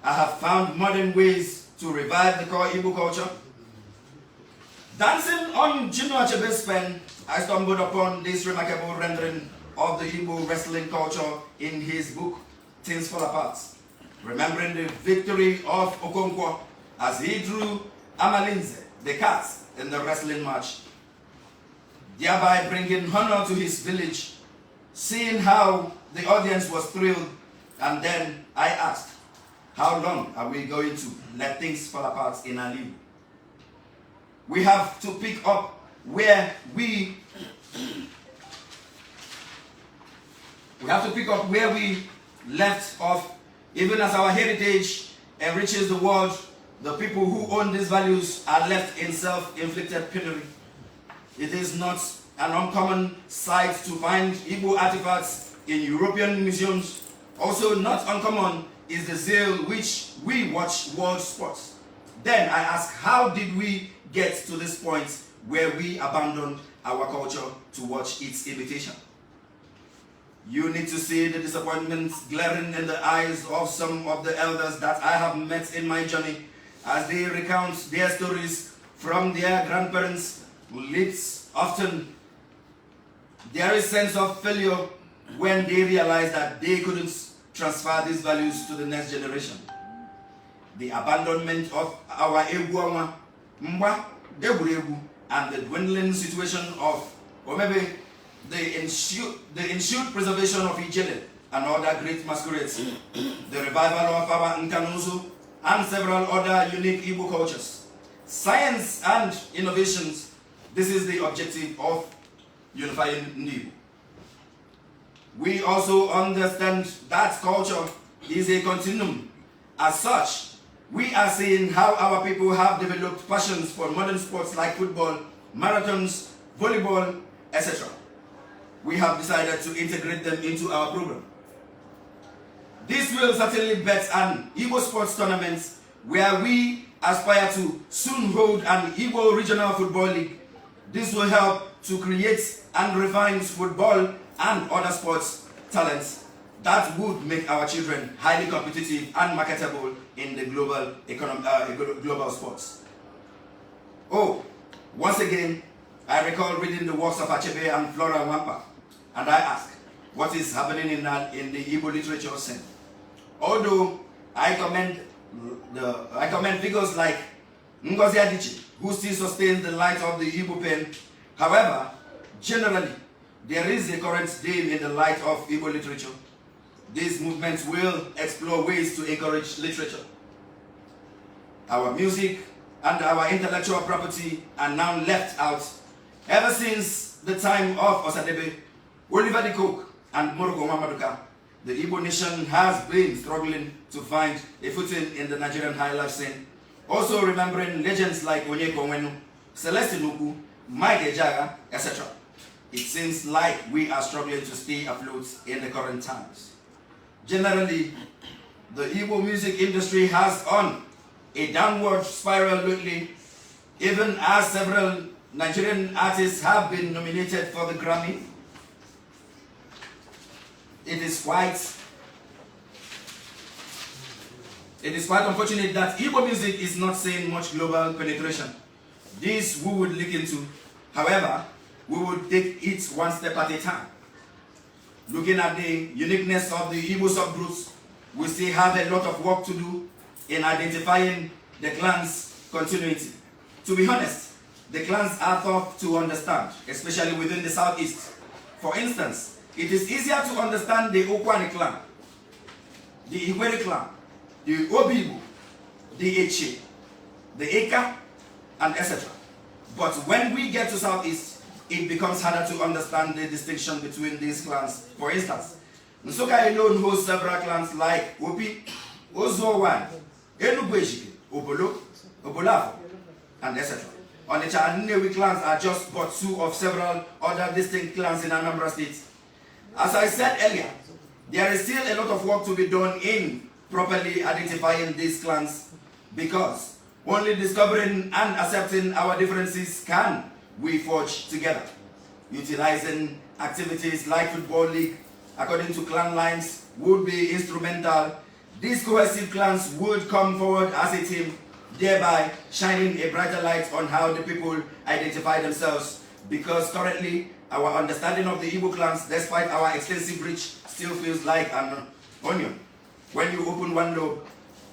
I have found modern ways to revive the core Igbo culture. Dancing on Chinua Achebe's pen, I stumbled upon this remarkable rendering of the Igbo wrestling culture in his book, Things Fall Apart, remembering the victory of Okonkwo as he drew Amalinze, the cat, in the wrestling match, thereby bringing honor to his village. Seeing how the audience was thrilled, and then I asked, how long are we going to let things fall apart in our life? We have to pick up where we left off. Even as our heritage enriches the world, the people who own these values are left in self-inflicted penury. It is not an uncommon sight to find Igbo artifacts in European museums. Also not uncommon is the zeal which we watch world sports. Then I ask, how did we get to this point where we abandoned our culture to watch its imitation? You need to see the disappointment glaring in the eyes of some of the elders that I have met in my journey as they recount their stories from their grandparents' lips. Often there is a sense of failure when they realize that they couldn't transfer these values to the next generation. The abandonment of our Egwu Mwa, Egwu, and the dwindling situation of, or maybe the ensued preservation of Ijele and other great masquerades, the revival of our Nkanuzu, and several other unique Igbo cultures. Science and innovations, this is the objective of unifying Igbo. We also understand that culture is a continuum. As such, we are seeing how our people have developed passions for modern sports like football, marathons, volleyball, etc. We have decided to integrate them into our program. This will certainly bet an Igbo sports tournament where we aspire to soon hold an Igbo regional football league. This will help to create and refine football and other sports talents that would make our children highly competitive and marketable in the global sports. Oh, once again, I recall reading the works of Achebe and Flora Wampa, and I ask, what is happening in the Igbo literature scene? Although I commend figures like Ngozi Adichie, who still sustains the light of the Igbo pen. However, generally, there is a current dim in the light of Igbo literature. These movements will explore ways to encourage literature. Our music and our intellectual property are now left out. Ever since the time of Osadebe, Oliver de Coke, and Moroko Mamaduka, the Igbo nation has been struggling to find a footing in the Nigerian high life scene. Also remembering legends like Onyeko Onwenu, Celestine Ukwu, Mike Ejaga, etc. It seems like we are struggling to stay afloat in the current times. Generally, the Igbo music industry has on a downward spiral lately, even as several Nigerian artists have been nominated for the Grammy. It is quite unfortunate that Igbo music is not seeing much global penetration. This we would look into. However, we would take it one step at a time. Looking at the uniqueness of the Igbo subgroups, we still have a lot of work to do in identifying the clan's continuity. To be honest, the clans are tough to understand, especially within the southeast. For instance, it is easier to understand the Okwane clan, the Igwere clan, the Obibu, the Eche, the Eka, and etc. But when we get to southeast, it becomes harder to understand the distinction between these clans. For instance, Nsoka alone hosts several clans like Opi, Ozowan, Enugwejike, Obolo, Obolafo, and etc. Onitsha and Nnewi clans are just but two of several other distinct clans in Anambra State. As I said earlier, there is still a lot of work to be done in properly identifying these clans because Only discovering and accepting our differences can we forge together. Utilizing activities like Football League according to clan lines would be instrumental. These cohesive clans would come forward as a team, thereby shining a brighter light on how the people identify themselves. Because currently, our understanding of the Igbo clans, despite our extensive reach, still feels like an onion. When you open one lobe,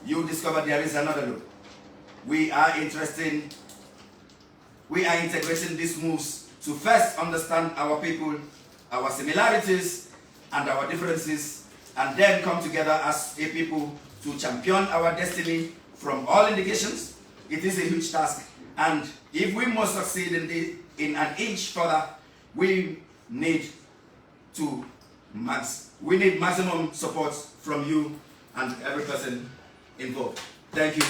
you discover there is another lobe. We are integrating these moves to first understand our people, our similarities, and our differences, and then come together as a people to champion our destiny. From all indications, it is a huge task, and if we must succeed in an inch further, we need maximum support from you and every person involved. Thank you.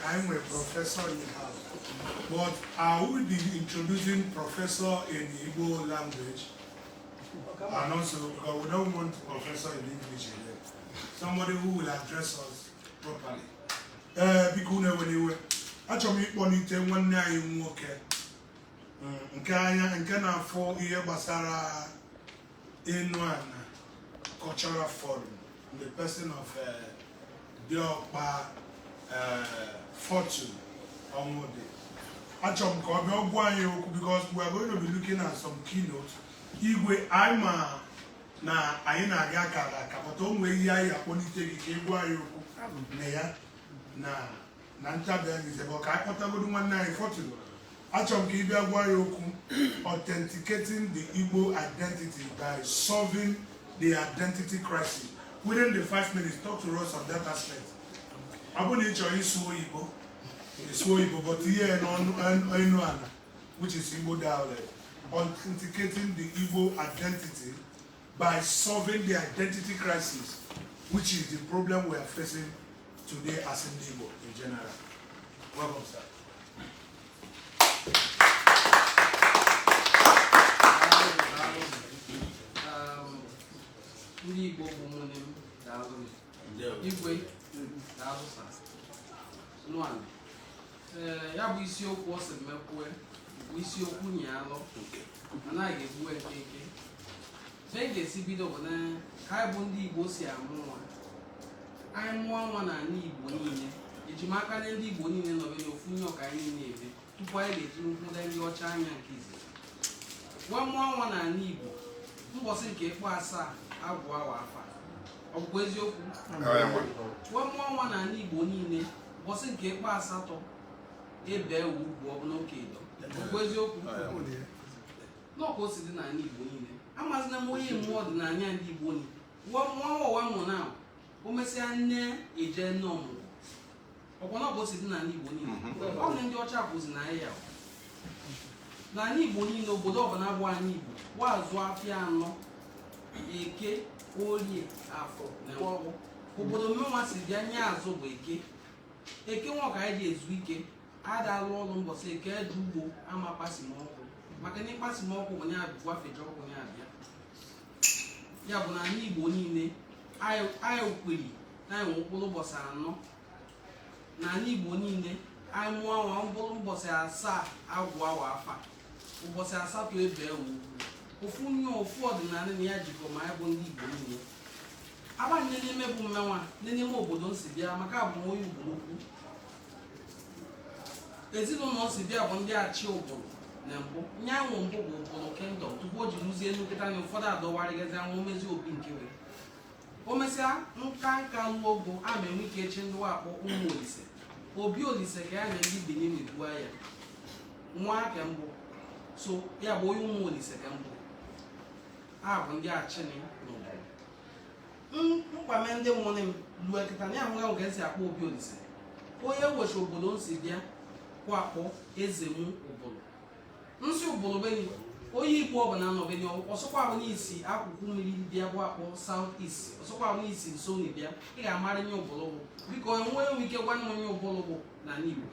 I'm a professor in the house, but I will be introducing professor in Igbo language, and also we don't want professor in English again. Somebody who will address us properly. Because actually, ponite one day in work. Nke na-afọ ihe gbasara cultural forum, the person of Diokpa Fortune Omode. Actually, because we are going to be looking at some keynotes. Igwe Aima na Aina Gakara, Kapaton, where you are ponytail, Igwe Neya, Nanta Ben is about Kapata Fortune. Actually, authenticating the Igbo identity by solving the identity crisis. Within the 5 minutes, talk to us on that aspect. Abonicho is so Igbo, but here and which is Igbo dialect. Authenticating the Igbo identity by solving the identity crisis, which is the problem we are facing today as in Igbo in general. Welcome, sir. Ndị Igbo bụ ụmụnne m daalụ igwe daalụ nụanụ ya bụ isiokwu ọ sị mekwue bụ isiokwu nyalụ anaghị egbuwe nkeke e ga-esi bido bụ na ka anyị bụ ndị Igbo si amụ nwa anyị mụọ nwa n'ala Igbo niile ejimaka na ndị Igbo niile nọbe n'ofu nye ọka anyị niile ebe tupu anyị ga-eji nkwụda ndị ọcha anya nke izi wee mụọ nwa n'ala Igbo mbọsị nke ekpo asaa agwụ awa afa ọ bụ eziokwu wee mụọ nwa n'ala Igbo niile mbọsị nke ekpo asatọ ebe ugwu ọ bụ n'oke edo ọ bụ eziokwu n'ọka o si dị n'ala Igbo niile amazina m onye mmụọ dị n'anya ndị Igbo niile nwa ọwa mụ na o mesịa nne eje nne ọmụmụ ọkwa n'ọka o si dị n'ala Igbo niile ọ bụ ndị ọcha bụzi na ya n'ala Igbo niile obodo ọbụla bụ anyị Igbo wazụ afịa anọ Eke, Orie, Afọ na Nkwọ. Obodo mmenwa si bịa nye azụ bụ Eke nwa ka anyị ji ezu ike adalụ ọrụ mbọsị Eke eji ugbo ama kpasimọkụ maka na ịkpasimọkụ bụ ya bụkwa feje ọkụ ya abịa ya bụ na anyị Igbo niile anyị kweri na anyị mkpụrụ ụbọchị anọ na anyị Igbo niile anyị mụọ nwa mkpụrụ ụbọchị asaa agwụ awa afa ụbọchị asatọ ebe ewu ofu nye ofu ọdịnala na ya jikọ ma ya bụ ndị Igbo niile abanye n'ime bụ mmenwa n'ime obodo nsi bịa maka abụ onye Igbo ukwu ezinụlọ nsi bịa bụ ndị achị obodo na mbụ nye anwụ mbụ bụ obodo kendọm tupu o ji rụzie nnukịta na ụfọdụ adọwarịgazi anwụ mezi obi nke wee o mesịa nka lụọ ogo a ma enwe ike echi ndị akpọ ụmụ Olise obi Olise ka ya na ndị Benin megbuo ya nwa ka mbụ so ya bụ onye ụmụ Olise ka mbụ a bụ ndị achịnị n'obodo mkpame ndị mụrụ m lụọ kịta na ya hụga nke esi akpọ obi Olise onye wechi obodo nsi bịa kwa akpọ eze mụ obodo nsi obodo beni onye Igbo ọbụla nọbeni ọsọkwa bụ n'isi akwụkwọ mmiri bịa bụ akpọ South East ọsọkwa bụ n'isi nso na bịa ị ga-amara nye ụbụrụ bụ biko onye nwere ike gwa onye ụbụrụ bụ na Igbo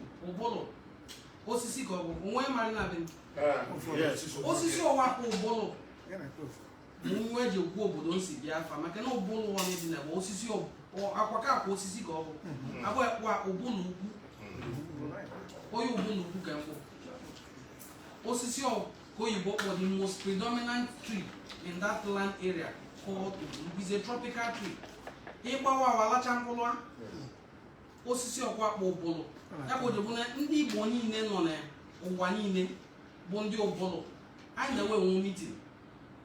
osisi ka ọ bụ onwe mara na be osisi ọwa kwa ụbụlụ nwa eji ekwu obodo nsi bịa afa maka na ụbụlụ ọnụ dị na bụ osisi akwaka akwa osisi ka ọ bụ abụ ekwa ụbụlụ ukwu onye ụbụlụ ukwu ka mkpụ osisi ka oyibo kpọ the most predominant tree in that land area called Ubulu is a tropical tree. Ịgbawa awalacha mkpụrụ osisi ọkwa akpọ ụbụlụ ya bụ bụ na ndị Igbo niile nọ n'ụwa niile bụ ndị ụbụlụ anyị na-enwe enwe mitin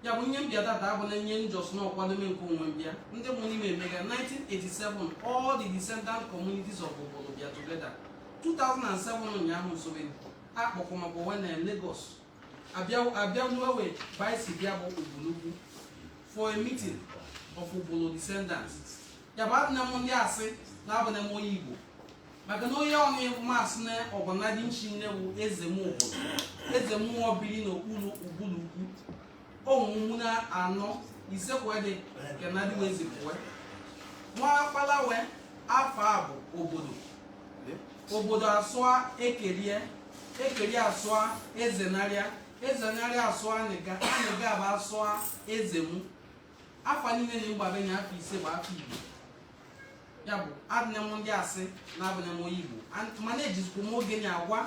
ya bụ ihe mbịa data abụ na nye njọs na ọkwadome nke onwe mbịa ndị bụ n'ime emega 1987 all the descendant communities of ụbụlụ bịa together 2007 ụnyaahụ nsogbe akpọkọmakpọwe na Lagos abịanuewe baisi bịa bụ Ubulukwu for a meeting of Ubulu descendants ya bụ adịna m ndị asị na abụ na m onye Igbo maka na onye ọnụ masị na ọbụna dị nchi nne bụ eze mmụọ biri n'okpuru Ubulukwu ọmụmụ na anọ ise kwede nke na dị wezi pụọ nwa akpalawe afọ a bụ obodo asụa ekeri asụa ezenarịa asụa anịga bụ asụa ezemu afọ niile na mgbabenye afọ ise bụ afọ Igbo ya bụ adịna m ndị asị na abụna m onye Igbo mana ejizikwa m oge na agwa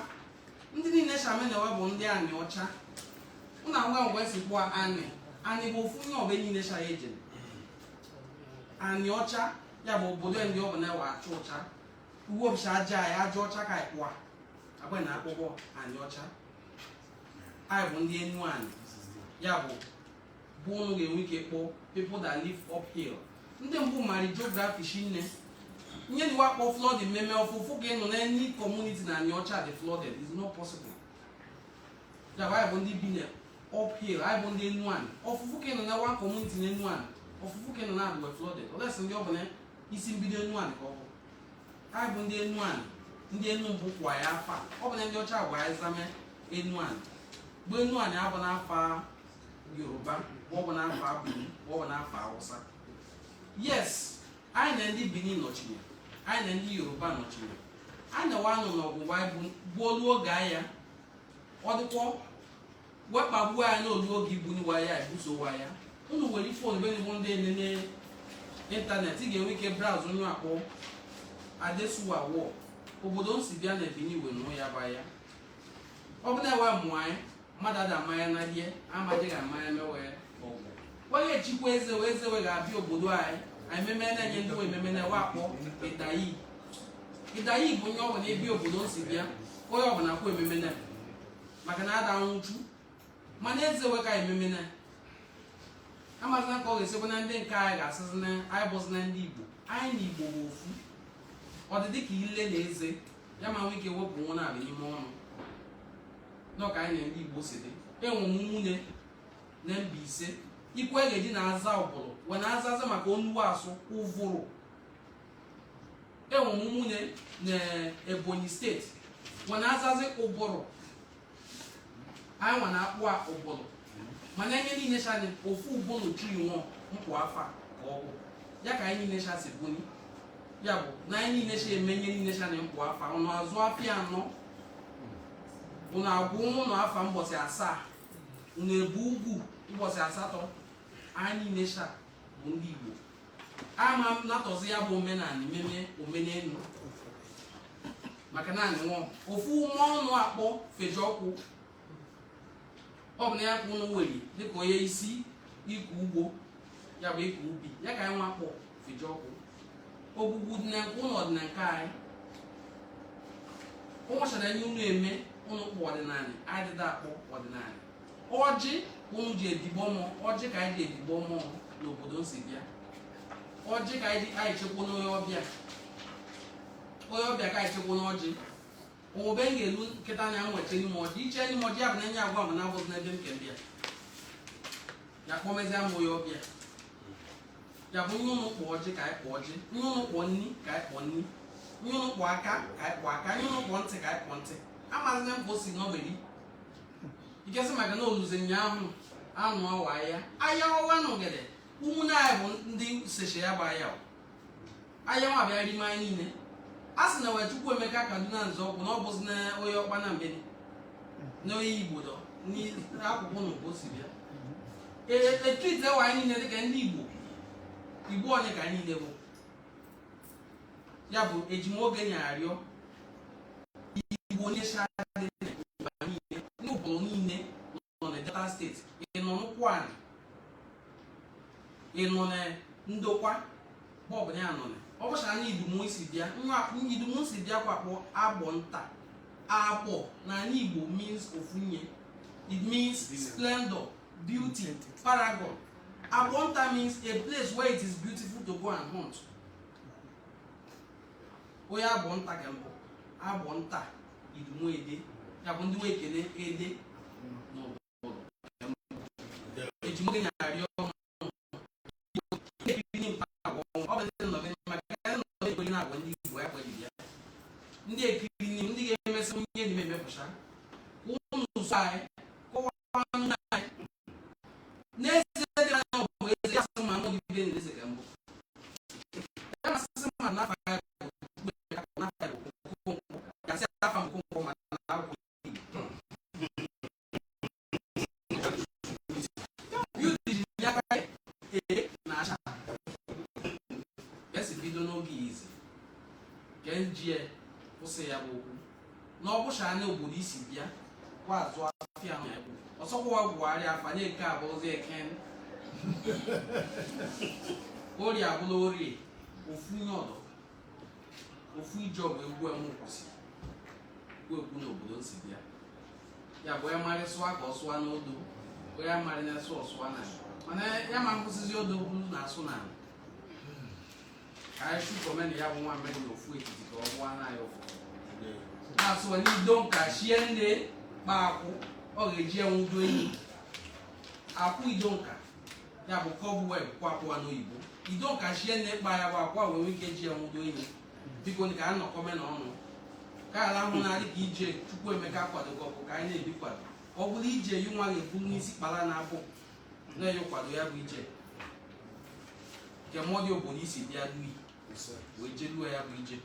ndị niile shamenewe bụ ndị anị ọcha na ngwa ngwa esi kpụọ anị bụ ofu nye ọbe niile sha eje anị ọcha ya bụ obodo ndị ọ bụ na ewe achụ ọcha uwe obisha aja ya aja ọcha ka ịkpụa agwa na akpụkpọ anị ọcha anyị bụ ndị enu anị ya bụ unu ga-enwe ike kpọọ people that live uphill ndị mbụ mara geography shinne nye dị wakpo flood mmemme ọfụfụ ka ịnọ na any community na anị ọcha dị flooded is not possible ya bụ anyị bụ ndị bi na uphill anyị bụ ndị enu anị ọfụfụ ka ịnọ na one community na enu anị ọfụfụ ka ịnọ na adịwe flooded olesi ndị ọ bụ na isi mbido enu anị ka ọ bụ anyị bụ ndị enu anị ndị enu mbụ kwa ya afa ọ bụ na ndị ọcha gwa ya zame enu anị bụ enu anị abụ n'afa Yoruba ọ bụ n'afọ Abụrụ ọ bụ n'afọ Hausa yes anyị na ndị Benin nọchiri anyị na ndị Yoruba nọchiri anyị na nwanụ n'ọgwụgwa gbuolu oge ahịa ọ dịkwọ wekpagbuo anyị n'olu oge ibuniwa ya ebusowa ya unu nwere fon benigbo ndị enene ịntanetị ị ga-enwe ike browse onye akpọ Adesuwa wọ obodo nsi bịa na Benin wee nụọ ya ba ya ọ bụ na-ewe mụọ anyị mmadụ ada amanya na die amadịghị amanya mewe ọgwụ onye echikwa ezewe ga-abịa obodo anyị ememe na-enye ndị ememe na wakpọ Idayi bụ onye ọbụla ebi obodo nsi bịa onye ọbụla kwa ememe na maka na ada nwụchu mana ezewe ka ememe na amazina ka ọ ga-esikwa na ndị nke anyị ga-asịzi na anyị bụzi na ndị Igbo anyị na Igbo bụ ofu ọ dị dịka ile na eze ya ma nwee ike wepụ nwa na-abịa n'ime ọnụ n'ọka anyị na ndị Igbo si dị enwe m nwunye na Mbaise ikwe ga-eji na-aza ụbụrụ wee na-azaza maka onuwe asụ ụvụrụ enwe m nwunye na Ebonyi steeti wee na-azazi ụbụrụ anyị nwa na-akpụ ụbụrụ mana ihe niile shani ofu ụbụrụ tri nwa mkpụ afa ka ọ bụ ya ka anyị niile sha si buni ya bụ na anyị niile sha eme ihe niile shani mkpụ afa ọnụ azụ afịa anọ unu agwụ ụlọ afa mbọsị asaa unu ebu ugwu ụbọchị asatọ anyị niile sha bụ ndị Igbo ama m natọzi ya bụ omenala omenelu maka na anyị nwụọ ofu nwa ọnụ akpọ Fejọkwụ ọ bụ na ya ka unu were dịka onye isi ịkọ ugbo ya bụ ịkọ ubi ya ka anyị nwa akpọ Fejọkwụ ogbugbu dị na nke ụlọ dị na nke anyị ụmụchara nye unu eme unu kpọ ọdịnala adịda akpọ ọdịnala ọjị unu ji edigbo mmụọ ọjị ka anyị ji edigbo mmụọ n'obodo nsi bịa ọjị ka anyị chekwa n'onye ọbịa ka anyị chekwa n'ọjị obe m ga-elu nkịta na nweche n'ime ọjị iche n'ime ọjị ya bụ na enye agwa m na abụghị n'ebe m kembịa ya kpọmezia m onye ọbịa ya bụ nye ụnụ kpọ ọjị ka anyị kpọ ọjị nye ụnụ kpọ nni ka anyị kpọ nni nye ụnụ kpọ aka ka anyị kpọ aka nye ụnụ kpọ ntị ka anyị kpọ ntị amazina m ka o si n'oberi ikesi maka na oluzi nyaahụ anụ ọwa ahịa ọwa n'ogede ụmụnne anyị bụ ndị seche ya bụ ahịa nwa bịa rime anyị niile a sị na wee Chukwu Emeka Kaduna Nzọụkwụ na ọ bụzi na onye ọkpa na mbeni na onye Igbo dọ n'akwụkwọ na o si bịa etrit ewe anyị niile dịka ndị Igbo onye ka anyị niile bụ ya bụ ejimoge nyarịọ Igbo onye shadị niile n'obodo niile nọ na Delta steeti ị nọ n'ụkwụanị ị nọ na ndokwa bọbụ ya nọ na ọ bụcha na Idumu si bịa Idumu si bịa kwakpọ agbọ nta agbọ na anyị Igbo means ofunye. It means splendor, beauty, paragon. Agbọ nta means a place where it is beautiful to go and hunt. Onye agbọ nta ka mbụ agbọ nta Idumu ede ya bụ ndị nwe ekele ede n'obodo ejimoge nyarị ọnụ ndị ekiri ndị ga-emesi onye n'ime emepụcha ụmụ ụzọ anyị kọwaa nna anyị n'ezie dị anya ọ bụ eze ya sị ma nọgide n'eze ka mbụ ya masịsị ma n'afọ ya bụ n'afọ ya bụ okonkwo ya sị afa okonkwo ma na akwụ beauty ji ya aka na acha ya si bido n'oge izi ke njie kwụsị ya bụ okwu na ọ bụcha anya obodo isi bịa kwa azụ afịa ahụ ya bụ ọsọkwa Buhari afa nye nke abụrụzi eken orie abụla orie ofu nye ọdọ ofu ije ọbụ egwu emu kwụsị ekwu n'obodo nsi bịa ya bụ ya marị sụwa ka ọ sụwa n'odo ya marị na-esụ ọsụwa na mana ya ma nkwụsịzi odo na-asụ na ka anyị chụkọmena ya bụ nwa mmeri na ofu etiti ka ọ bụwa na ya ụfụ na-asụ n'ido nka shie nne kpa akwụ ọ ga-eji enwudo enyi akwụ ido nka ya bụ cobweb kwakwa n'oyibo ido nka shie nne kpa ya bụ akwa wee nwee ike ji enwudo enyi biko ka a nọkọme na ọnụ ka ala hụ na adị ka ije Chukwu Emeka kwado ka ọkụ ka anyị na-ebi kwado ọ bụrụ ije yi nwa ga-ebu n'isi kpara na abụ na-enye kwado ya bụ ije nke mmụọ obodo isi bịa dui wee jeluo ya bụ ije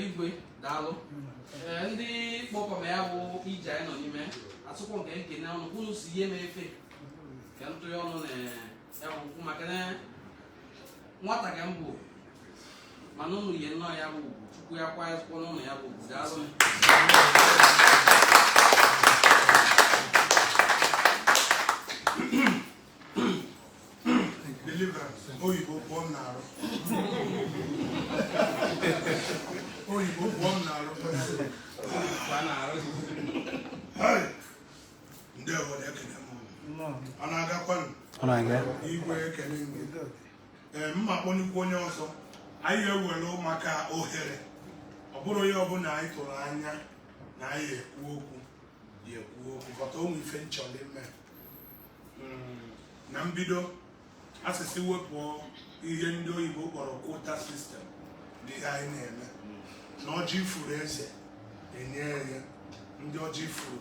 igwe daalụ ndị kpọkọm ya bụ ije anyị nọ n'ime asụkwọ nke ekene ọnụ unu si ihe ma efe ka ntụghe ọnụ na ya bụ nkwụ maka na nwata ka m bụ mana unu ihe nnọọ ya bụ ugwu Chukwu ya kwa ezikwo n'ụlọ ya bụ ugwu daalụ Deliverance oyibo pụọ m n'arụ oyibo pụọ m n'arụ ndị obodo ekene m ọ na-agakwanụ igwe ekene mma kpọnyekwa onye ọzọ anyị ewere maka ohere ọ bụrụ onye ọbụla anyị tụrụ anya na anyị ekwu okwu kọta ụmụ ife nchọrọ ime na mbido asịsị wepụ ihe ndị oyibo kpọrọ kwota sistem dị ihe anyị na-eme na ọjị ifuru eze enye ya ndị ọjị ifuru